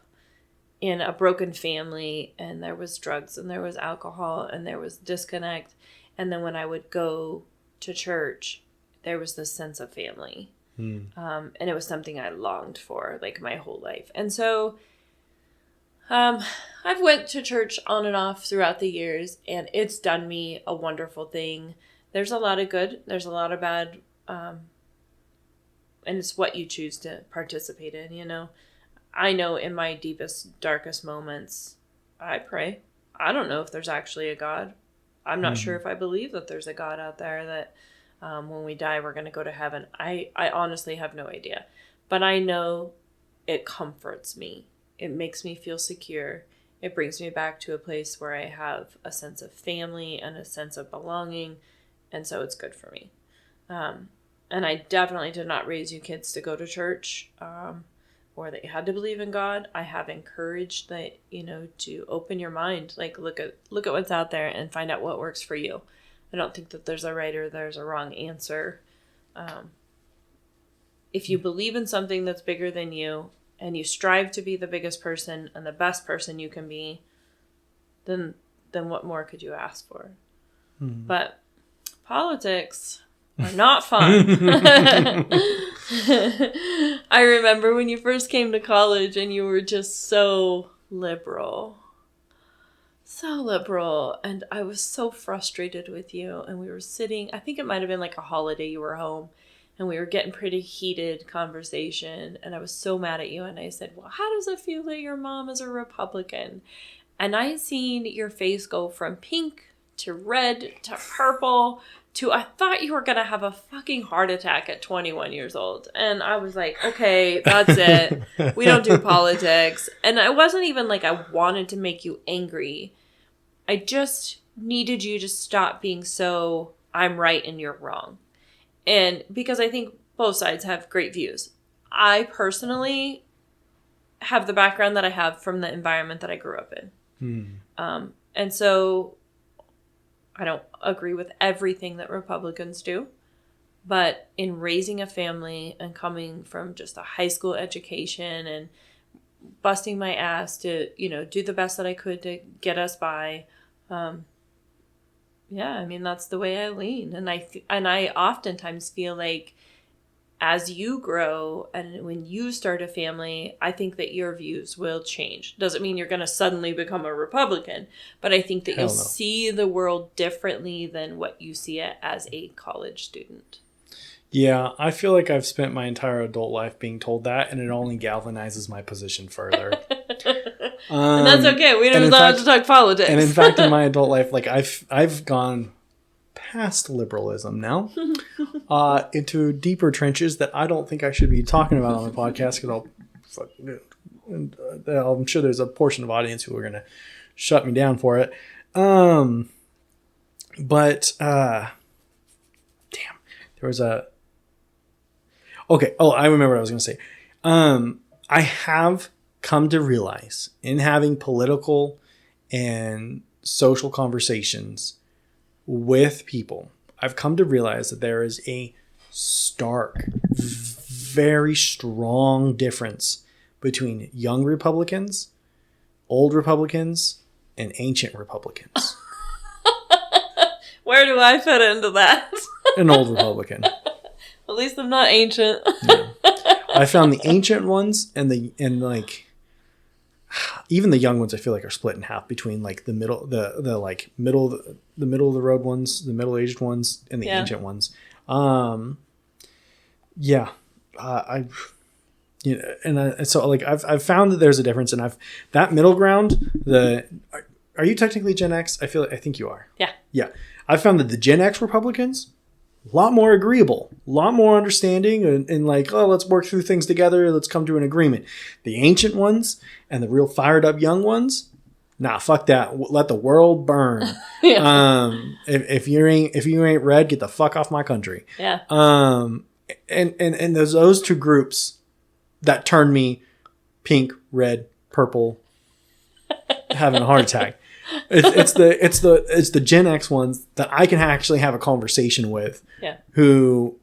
Speaker 2: in a broken family, and there was drugs and there was alcohol and there was disconnect. And then when I would go to church, there was this sense of family. And it was something I longed for like my whole life. And so I've went to church on and off throughout the years, and it's done me a wonderful thing. There's a lot of good, there's a lot of bad, and it's what you choose to participate in, I know in my deepest, darkest moments, I pray. I don't know if there's actually a God. I'm not sure if I believe that there's a God out there, that when we die, we're going to go to heaven. I honestly have no idea. But I know it comforts me. It makes me feel secure. It brings me back to a place where I have a sense of family and a sense of belonging. And so it's good for me. And I definitely did not raise you kids to go to church. Or that you had to believe in God. I have encouraged that, to open your mind, like look at what's out there and find out what works for you. I don't think that there's a right or there's a wrong answer. If you believe in something that's bigger than you and you strive to be the biggest person and the best person you can be, then what more could you ask for? But politics are not fun. I remember when you first came to college and you were just so liberal. And I was so frustrated with you. And we were sitting, I think it might have been like a holiday, you were home, and we were getting pretty heated conversation. And I was so mad at you. And I said, well, how does it feel that your mom is a Republican? And I seen your face go from pink to red to purple to I thought you were going to have a fucking heart attack at 21 years old. And I was like, okay, that's it. We don't do politics. And I wasn't even like I wanted to make you angry. I just needed you to stop being so I'm right and you're wrong. And because I think both sides have great views. I personally have the background that I have from the environment that I grew up in. And so I don't agree with everything that Republicans do. But in raising a family and coming from just a high school education and busting my ass to, do the best that I could to get us by, I mean, that's the way I lean. And I oftentimes feel like as you grow and when you start a family, I think that your views will change. Doesn't mean you're going to suddenly become a Republican, but I think that you'll see the world differently than what you see it as a college student.
Speaker 1: Yeah, I feel like I've spent my entire adult life being told that, and it only galvanizes my position further.
Speaker 2: And that's okay. We don't have to talk politics.
Speaker 1: And in fact, in my adult life, like I've gone past liberalism now into deeper trenches that I don't think I should be talking about on the podcast because I'm sure there's a portion of audience who are going to shut me down for it. But damn, there was a. Okay. Oh, I remember what I was going to say. I have come to realize in having political and social conversations with people, I've come to realize that there is a stark, very strong difference between young Republicans, old Republicans, and ancient Republicans.
Speaker 2: Where do I fit into that?
Speaker 1: An old Republican.
Speaker 2: At least I'm not ancient.
Speaker 1: Yeah. I found the ancient ones and even the young ones I feel like are split in half between like the middle of the road ones, the middle-aged ones, and the ancient ones. So I've found that there's a difference, and that middle ground. Are you technically Gen X? I think you are.
Speaker 2: Yeah.
Speaker 1: Yeah. I found that the Gen X Republicans, a lot more agreeable, a lot more understanding, and like, oh, let's work through things together. Let's come to an agreement. The ancient ones and the real fired up young ones, nah, fuck that. Let the world burn. Yeah. If you ain't red, get the fuck off my country.
Speaker 2: Yeah.
Speaker 1: And there's those two groups that turned me pink, red, purple, having a heart attack. It's the Gen X ones that I can actually have a conversation with, who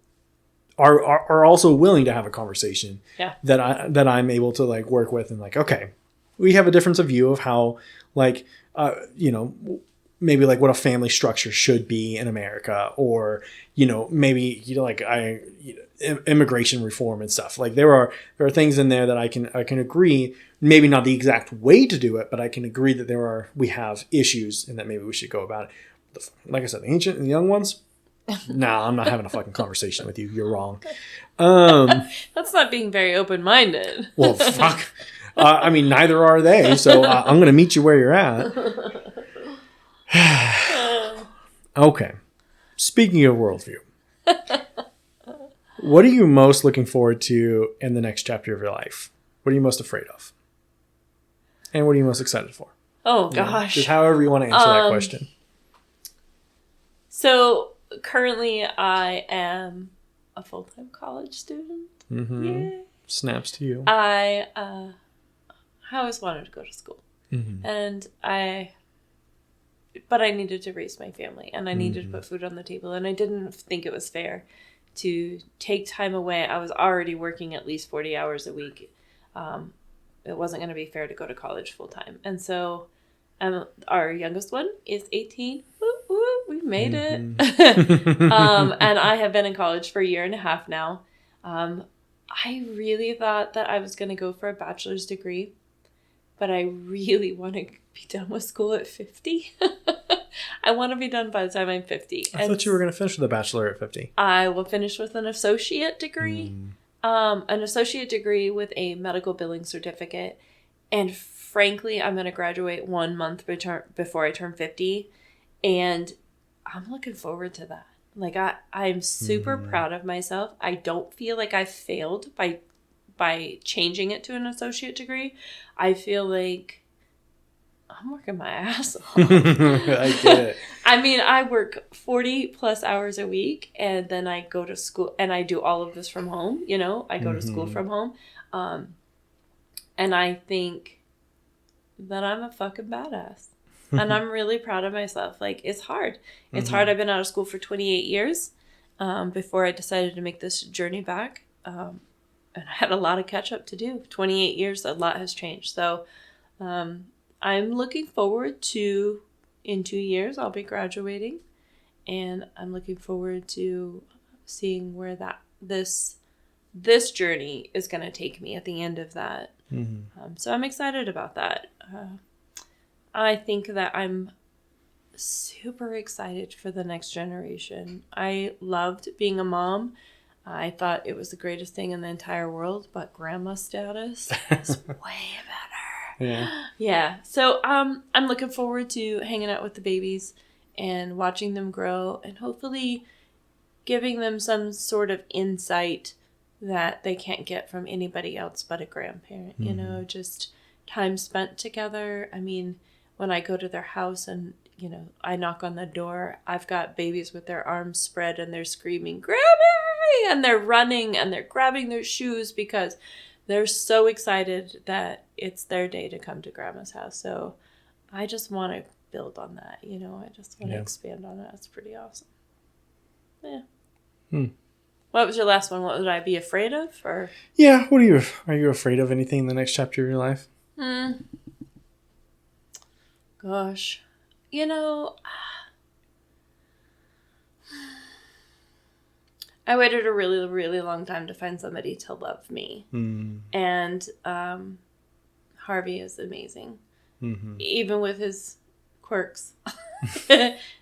Speaker 1: are also willing to have a conversation, that I'm able to like work with and like, okay, we have a difference of view of how like maybe like what a family structure should be in America, or maybe immigration reform and stuff. Like there are things in there that I can agree, maybe not the exact way to do it, but I can agree that we have issues and that maybe we should go about it. Like I said, the ancient and the young ones, nah, I'm not having a fucking conversation with you. You're wrong.
Speaker 2: That's not being very open-minded.
Speaker 1: Well, fuck. I mean, neither are they. So I'm going to meet you where you're at. Okay. Speaking of worldview, what are you most looking forward to in the next chapter of your life? What are you most afraid of? And what are you most excited for?
Speaker 2: Oh, gosh.
Speaker 1: Just however you want to answer that question.
Speaker 2: So currently I am a full-time college student.
Speaker 1: Mm-hmm. Yay. Snaps to you.
Speaker 2: I always wanted to go to school.
Speaker 1: Mm-hmm.
Speaker 2: But I needed to raise my family, and I needed to put food on the table, and I didn't think it was fair to take time away. I was already working at least 40 hours a week. It wasn't going to be fair to go to college full time. And so our youngest one is 18. Woo, woo, we made it. And I have been in college for a year and a half now. I really thought that I was going to go for a bachelor's degree, but I really want to be done with school at 50. I want to be done by the time I'm 50.
Speaker 1: I thought you were going to finish with a bachelor at 50.
Speaker 2: I will finish with an associate degree. An associate degree with a medical billing certificate. And frankly, I'm going to graduate 1 month before I turn 50. And I'm looking forward to that. Like, I'm super proud of myself. I don't feel like I failed by changing it to an associate degree. I feel like I'm working my ass off.
Speaker 1: I get it.
Speaker 2: I mean, I work 40 plus hours a week, and then I go to school, and I do all of this from home. You know, I go to school from home. And I think that I'm a fucking badass. And I'm really proud of myself. Like, it's hard. It's hard. I've been out of school for 28 years before I decided to make this journey back. And I had a lot of catch up to do. 28 years, a lot has changed. So I'm looking forward to, in 2 years, I'll be graduating. And I'm looking forward to seeing where this journey is going to take me at the end of that. So I'm excited about that. I think that I'm super excited for the next generation. I loved being a mom. I thought it was the greatest thing in the entire world, but grandma status is way better. Yeah. So I'm looking forward to hanging out with the babies and watching them grow and hopefully giving them some sort of insight that they can't get from anybody else but a grandparent. You know, just time spent together. I mean, when I go to their house and, you know, I knock on the door, I've got babies with their arms spread and they're screaming, "Grammy!" And they're running and they're grabbing their shoes because they're so excited that it's their day to come to grandma's house. So I just want to build on that, you know, I just want to expand on that. It's pretty awesome. Yeah. What was your last one? What would I be afraid of? Or
Speaker 1: yeah, are you afraid of anything in the next chapter of your life?
Speaker 2: Gosh, you know, I waited a really, really long time to find somebody to love me. And Harvey is amazing, even with his quirks.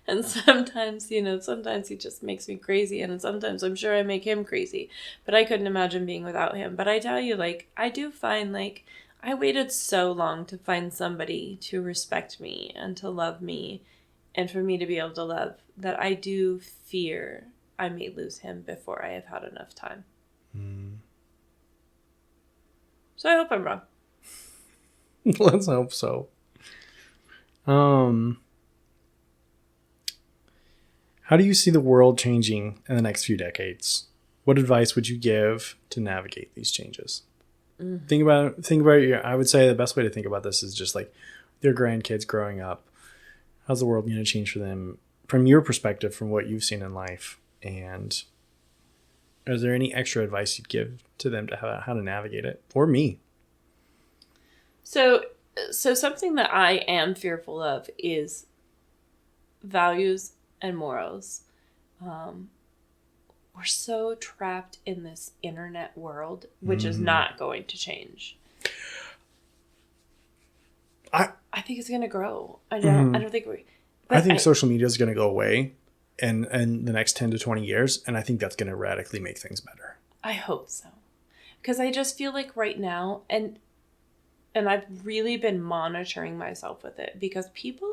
Speaker 2: And sometimes, you know, sometimes he just makes me crazy, and sometimes I'm sure I make him crazy, but I couldn't imagine being without him. But I tell you, like, I do find, like, I waited so long to find somebody to respect me and to love me and for me to be able to love that I do fear I may lose him before I have had enough time. So I hope I'm wrong.
Speaker 1: Let's hope so. How do you see the world changing in the next few decades? What advice would you give to navigate these changes? Think about your, I would say the best way to think about this is just like their grandkids growing up. How's the world going to change for them from your perspective, from what you've seen in life? And is there any extra advice you'd give to them to how to navigate it? Or me?
Speaker 2: So something that I am fearful of is values and morals. We're so trapped in this internet world, which is not going to change. I think it's going to grow. I don't think
Speaker 1: I think social media is going to go away in the next 10 to 20 years, and I think that's going to radically make things better.
Speaker 2: I hope so. Because I just feel like right now, and I've really been monitoring myself with it, because people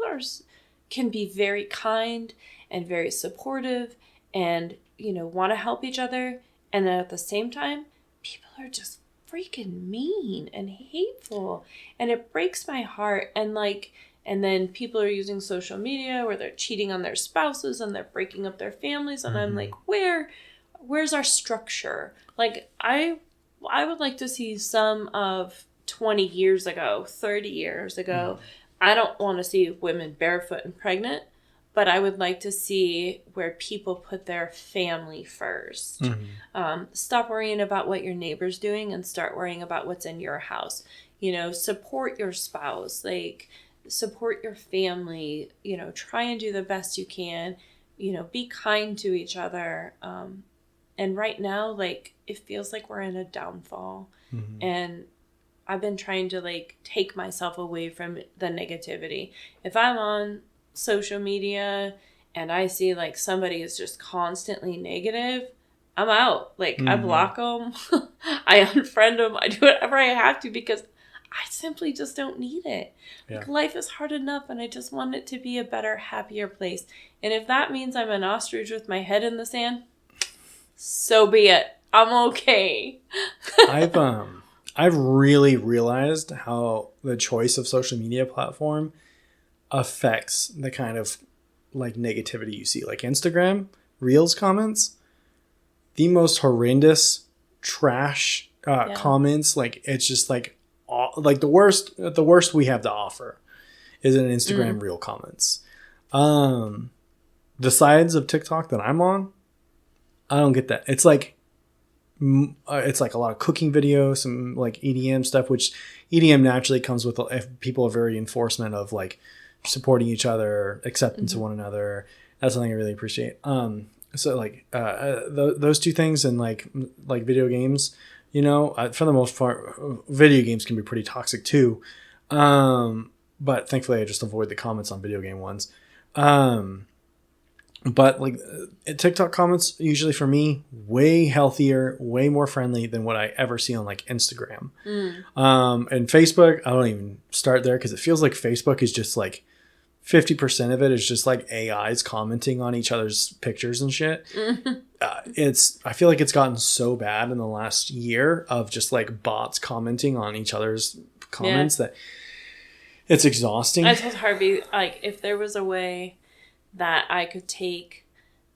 Speaker 2: can be very kind and very supportive and, you know, want to help each other. And then at the same time, people are just freaking mean and hateful. And it breaks my heart. And then people are using social media where they're cheating on their spouses and they're breaking up their families. And I'm like, where's our structure? Like, I would like to see some of 20 years ago, 30 years ago. I don't want to see women barefoot and pregnant, but I would like to see where people put their family first. Stop worrying about what your neighbor's doing and start worrying about what's in your house. You know, support your spouse, like support your family, you know, try and do the best you can, you know, be kind to each other. And right now, like, it feels like we're in a downfall. And I've been trying to, like, take myself away from the negativity. If I'm on social media and I see, like, somebody is just constantly negative, I'm out. Like, I block them. I unfriend them. I do whatever I have to because I simply just don't need it. Yeah. Like, life is hard enough, and I just want it to be a better, happier place. And if that means I'm an ostrich with my head in the sand, so be it. I'm okay.
Speaker 1: I've really realized how the choice of social media platform affects the kind of like negativity you see. Like Instagram Reels comments, the most horrendous trash comments. Like it's just like the worst we have to offer is in Instagram Reel comments. The sides of TikTok that I'm on, I don't get that. It's like a lot of cooking videos, some like EDM stuff, which EDM naturally comes with if people are very enforcement of like supporting each other, acceptance of one another. That's something I really appreciate. So like those two things and like video games, you know, for the most part, video games can be pretty toxic too. But thankfully I just avoid the comments on video game ones. But like TikTok comments, usually for me, way healthier, way more friendly than what I ever see on like Instagram. And Facebook, I don't even start there because it feels like Facebook is just like 50% of it is just like AIs commenting on each other's pictures and shit. I feel like it's gotten so bad in the last year of just like bots commenting on each other's comments that it's exhausting.
Speaker 2: I told Harvey, like, if there was a way that I could take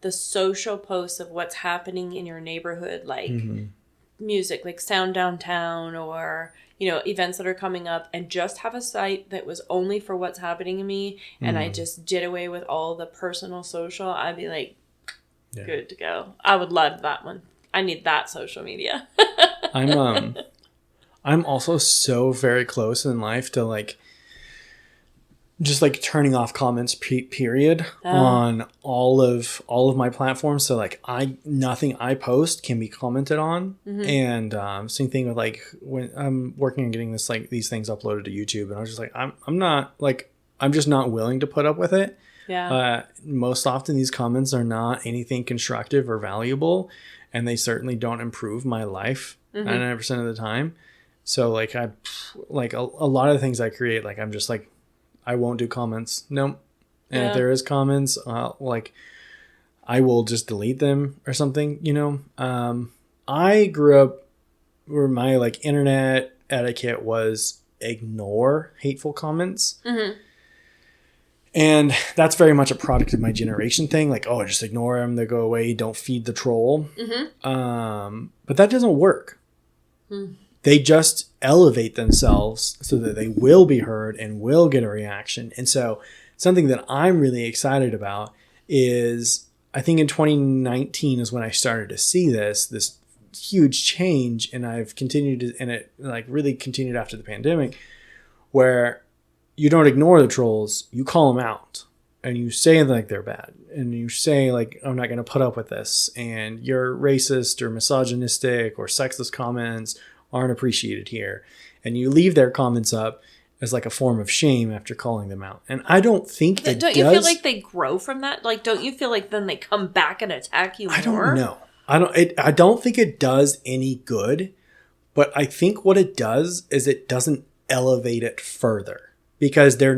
Speaker 2: the social posts of what's happening in your neighborhood, like music, like Sound Downtown, or, you know, events that are coming up, and just have a site that was only for what's happening to me, and I just did away with all the personal social, I'd be like, good to go. I would love that one. I need that social media.
Speaker 1: I'm also so very close in life to like just like turning off comments period on all of my platforms. So like nothing I post can be commented on. And same thing with like when I'm working on getting these things uploaded to YouTube, and I was just like, I'm just not willing to put up with it. Most often these comments are not anything constructive or valuable, and they certainly don't improve my life 99% of the time. So like a lot of the things I create, like I'm just like, I won't do comments. Nope. And if there is comments, like I will just delete them or something, you know. I grew up where my like internet etiquette was ignore hateful comments. And that's very much a product of my generation thing. Like, oh, just ignore them. They go away. Don't feed the troll. But that doesn't work. They just elevate themselves so that they will be heard and will get a reaction. And so something that I'm really excited about is, I think in 2019 is when I started to see this huge change. And I've continued to, and it like really continued after the pandemic, where you don't ignore the trolls, you call them out and you say like they're bad. And you say like, I'm not going to put up with this. And you're racist or misogynistic or sexist comments aren't appreciated here. And you leave their comments up as like a form of shame after calling them out. And I don't think that
Speaker 2: Don't you feel like they grow from that? Like, don't you feel like then they come back and attack you more?
Speaker 1: I don't know. I don't think it does any good, but I think what it does is it doesn't elevate it further, because they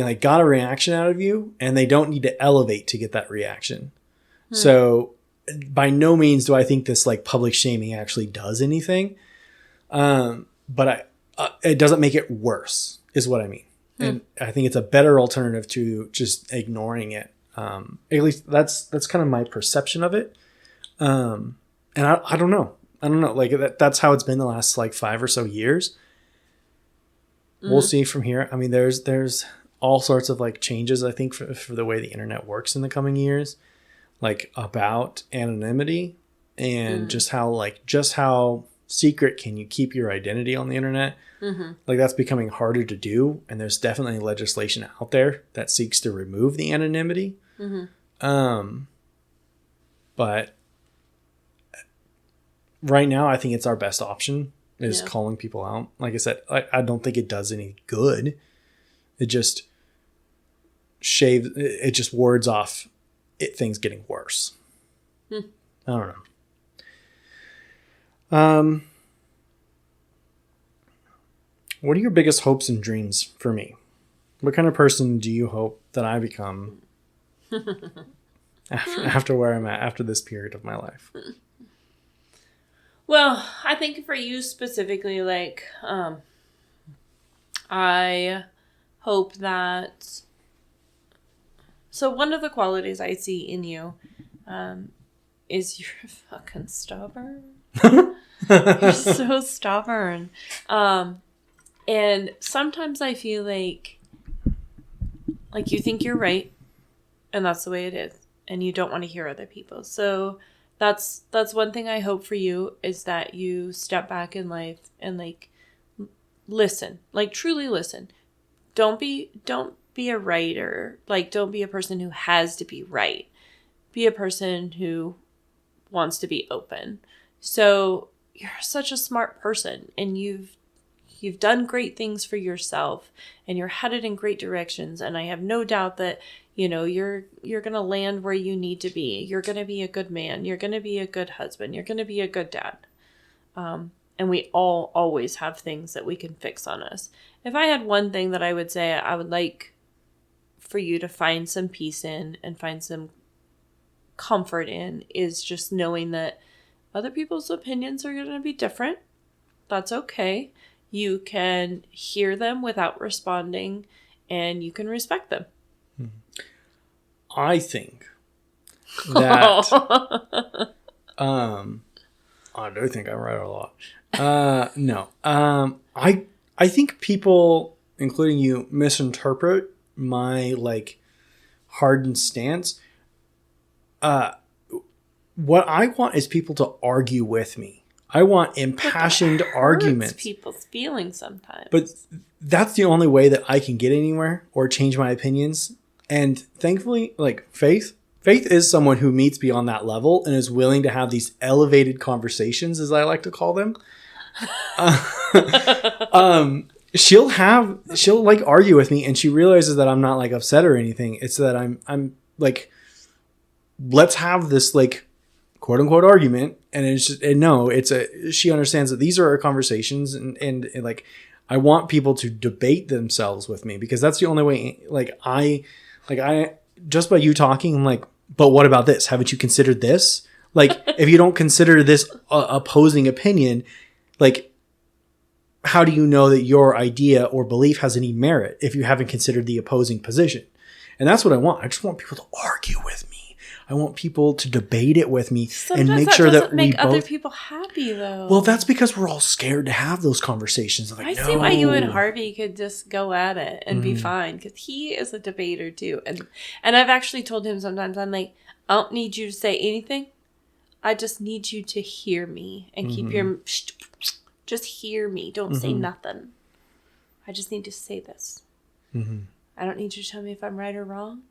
Speaker 1: like got a reaction out of you and they don't need to elevate to get that reaction. So by no means do I think this like public shaming actually does anything. But it doesn't make it worse is what I mean. And I think it's a better alternative to just ignoring it. At least that's kind of my perception of it. And I don't know. Like that's how it's been the last like 5 or so years. We'll see from here. I mean, there's all sorts of like changes, I think, for the way the internet works in the coming years, like about anonymity and just how secret can you keep your identity on the internet. Like that's becoming harder to do. And there's definitely legislation out there that seeks to remove the anonymity. But right now, I think it's our best option is calling people out. Like I said, I don't think it does any good. It just wards off things getting worse. I don't know. What are your biggest hopes and dreams for me? What kind of person do you hope that I become after where I'm at after this period of my life?
Speaker 2: Well, I think for you specifically, like, I hope that. So one of the qualities I see in you, is you're fucking stubborn. You're so stubborn. And sometimes I feel like you think you're right, and that's the way it is, and you don't want to hear other people. So that's one thing I hope for you, is that you step back in life and like listen, like truly listen. Don't be a writer. Like, don't be a person who has to be right. Be a person who wants to be open. So you're such a smart person, and you've done great things for yourself, and you're headed in great directions. And I have no doubt that, you're going to land where you need to be. You're going to be a good man. You're going to be a good husband. You're going to be a good dad. And we all always have things that we can fix on us. If I had one thing that I would say I would like for you to find some peace in and find some comfort in, is just knowing that other people's opinions are going to be different. That's okay. You can hear them without responding, and you can respect them.
Speaker 1: I think that I do think I'm right a lot. No. I think people, including you, misinterpret my like hardened stance. What I want is people to argue with me. I want impassioned arguments.
Speaker 2: People's feelings sometimes.
Speaker 1: But that's the only way that I can get anywhere or change my opinions. And thankfully, like Faith is someone who meets beyond that level and is willing to have these elevated conversations, as I like to call them. She'll like argue with me, and she realizes that I'm not like upset or anything. It's that I'm like, let's have this like quote unquote argument. And it's just, and no, she understands that these are our conversations, and like, I want people to debate themselves with me, because that's the only way. I just by you talking, I'm like, but what about this? Haven't you considered this? Like, if you don't consider this opposing opinion, like, how do you know that your idea or belief has any merit if you haven't considered the opposing position? And that's what I want. I just want people to argue with me. I want people to debate it with me.
Speaker 2: Sometimes
Speaker 1: and make sure that we
Speaker 2: make
Speaker 1: both.
Speaker 2: Other people happy though.
Speaker 1: Well, that's because we're all scared to have those conversations. Like,
Speaker 2: I see why you and Harvey could just go at it and be fine, because he is a debater too. And I've actually told him sometimes, I'm like, I don't need you to say anything. I just need you to hear me and keep your. Just hear me. Don't say nothing. I just need to say this. I don't need you to tell me if I'm right or wrong.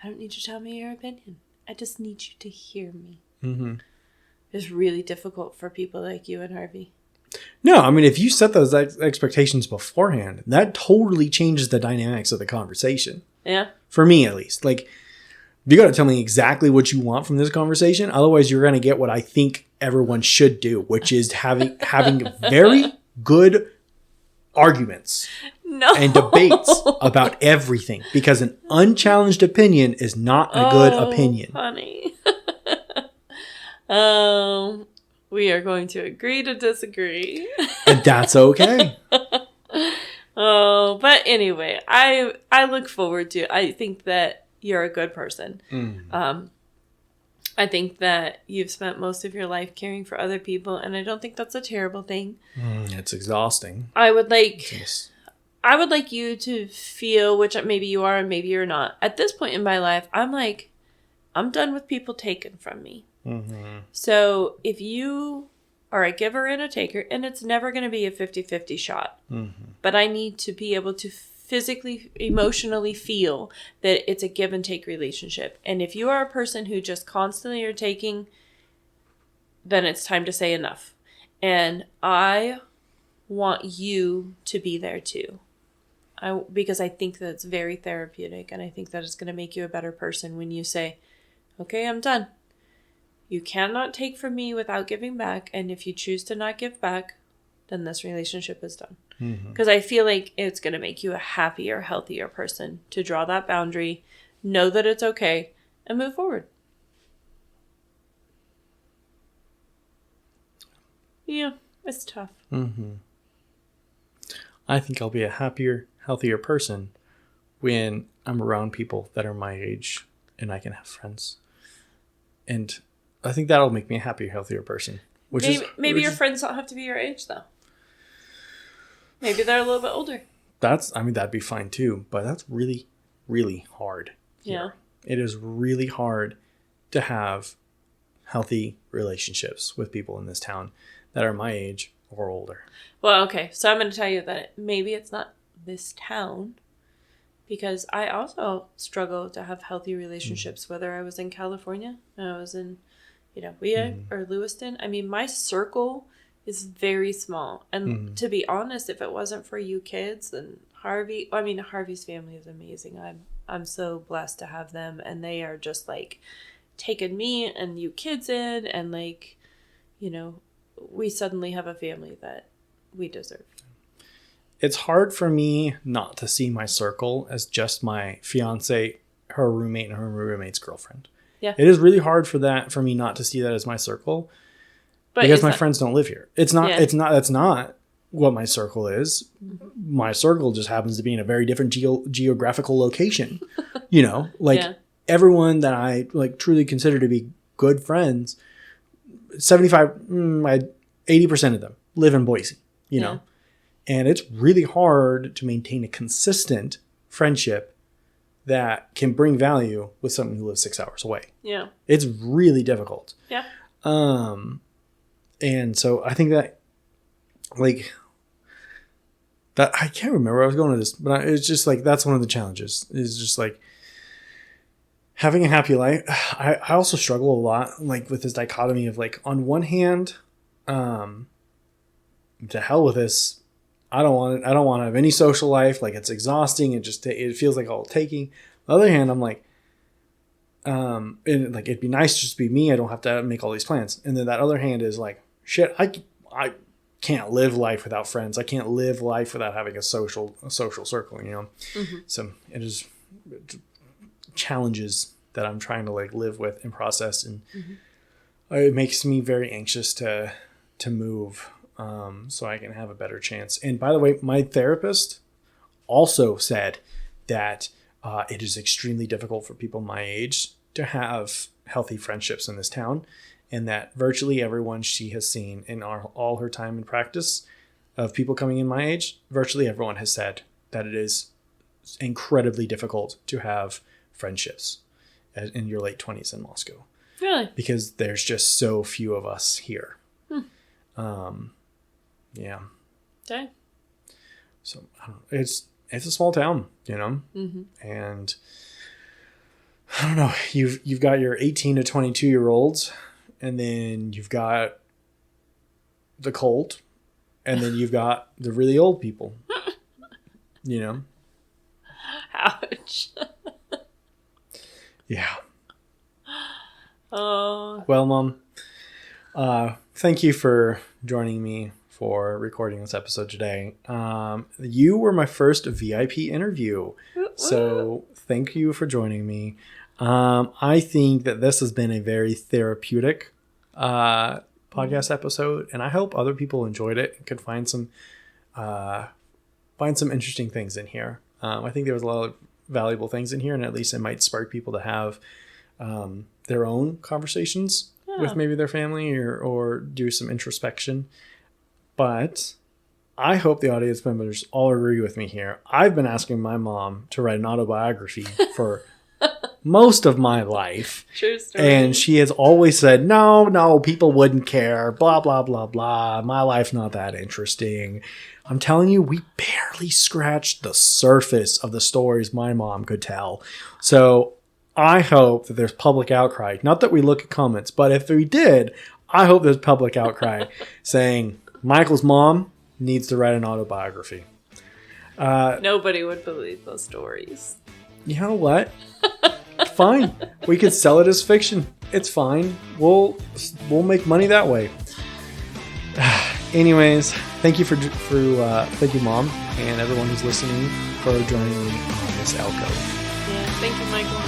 Speaker 2: I don't need you to tell me your opinion. I just need you to hear me. It's really difficult for people like you and Harvey.
Speaker 1: No, I mean, if you set those expectations beforehand, that totally changes the dynamics of the conversation.
Speaker 2: Yeah.
Speaker 1: For me, at least. Like, you got to tell me exactly what you want from this conversation. Otherwise, you're going to get what I think everyone should do, which is having very good arguments and debates about everything. Because an unchallenged opinion is not a good opinion.
Speaker 2: Funny. We are going to agree to disagree.
Speaker 1: And that's okay.
Speaker 2: But anyway, I look forward to it. I think that you're a good person. I think that you've spent most of your life caring for other people, and I don't think that's a terrible thing.
Speaker 1: It's exhausting.
Speaker 2: I would like you to feel, which maybe you are and maybe you're not. At this point in my life, I'm done with people taken from me. So if you are a giver and a taker, and it's never going to be a 50-50 shot, but I need to be able to physically, emotionally feel that it's a give and take relationship. And if you are a person who just constantly are taking, then it's time to say enough. And I want you to be there too. Because I think that it's very therapeutic, and I think that it's going to make you a better person when you say, okay, I'm done. You cannot take from me without giving back. And if you choose to not give back, then this relationship is done. Because I feel like it's going to make you a happier, healthier person to draw that boundary, know that it's okay, and move forward. Yeah, it's tough.
Speaker 1: Mm-hmm. I think I'll be a happier, healthier person when I'm around people that are my age and I can have friends. And I think that'll make me a happier, healthier person.
Speaker 2: Maybe your friends don't have to be your age, though. Maybe they're a little bit older.
Speaker 1: That'd be fine too. But that's really, really hard.
Speaker 2: Yeah.
Speaker 1: It is really hard to have healthy relationships with people in this town that are my age or older.
Speaker 2: Well, okay. So I'm going to tell you that maybe it's not this town, because I also struggle to have healthy relationships, whether I was in California, I was in, or Lewiston. I mean, my circle is very small. And to be honest, if it wasn't for you kids and Harvey's family is amazing. I'm so blessed to have them, and they are just like taking me and you kids in, and like, we suddenly have a family that we deserve.
Speaker 1: It's hard for me not to see my circle as just my fiance, her roommate, and her roommate's girlfriend.
Speaker 2: Yeah.
Speaker 1: It is really hard for me not to see that as my circle, because my friends don't live here. That's not what my circle is. My circle just happens to be in a very different geographical location. Everyone that I like truly consider to be good friends, 80% of them live in Boise, know, and it's really hard to maintain a consistent friendship that can bring value with someone who lives 6 hours away.
Speaker 2: Yeah.
Speaker 1: It's really difficult.
Speaker 2: Yeah.
Speaker 1: And so I think that, that I can't remember where I was going with this, but it's just like, that's one of the challenges, is just like having a happy life. I also struggle a lot, like, with this dichotomy of, like, on one hand, to hell with this. I don't want to have any social life. Like, it's exhausting. It feels like all taking. On the other hand, I'm like, and like, it'd be nice to just be me. I don't have to make all these plans. And then that other hand is like, shit, I can't live life without friends. I can't live life without having a social circle, Mm-hmm. So it is challenges that I'm trying to like live with and process. And it makes me very anxious to move, so I can have a better chance. And by the way, my therapist also said that it is extremely difficult for people my age to have healthy friendships in this town, and that virtually everyone she has seen in all her time in practice of people coming in my age, virtually everyone has said that it is incredibly difficult to have friendships in your late 20s in Moscow.
Speaker 2: Really?
Speaker 1: Because there's just so few of us here. Yeah.
Speaker 2: Okay.
Speaker 1: So I don't know. It's a small town,
Speaker 2: Mm-hmm.
Speaker 1: And I don't know. You've got your 18 to 22 year olds, and then you've got the cold, and then you've got the really old people.
Speaker 2: Ouch.
Speaker 1: Yeah.
Speaker 2: Oh.
Speaker 1: Well, Mom, thank you for joining me for recording this episode today. You were my first VIP interview, so thank you for joining me. I think that this has been a very therapeutic podcast episode, and I hope other people enjoyed it and could find some interesting things in here. I think there was a lot of valuable things in here, and at least it might spark people to have their own conversations with maybe their family or do some introspection. But I hope the audience members all agree with me here. I've been asking my mom to write an autobiography for most of my life.
Speaker 2: True story.
Speaker 1: And she has always said, no, people wouldn't care, blah, blah, blah, blah. My life's not that interesting. I'm telling you, we barely scratched the surface of the stories my mom could tell. So I hope that there's public outcry. Not that we look at comments, but if we did, I hope there's public outcry saying Michael's mom needs to write an autobiography.
Speaker 2: Nobody would believe those stories.
Speaker 1: You know what? Fine. We could sell it as fiction. It's fine. We'll make money that way. Anyways, thank you thank you, Mom, and everyone who's listening for joining me on this Alcove.
Speaker 2: Yeah, thank you, Michael.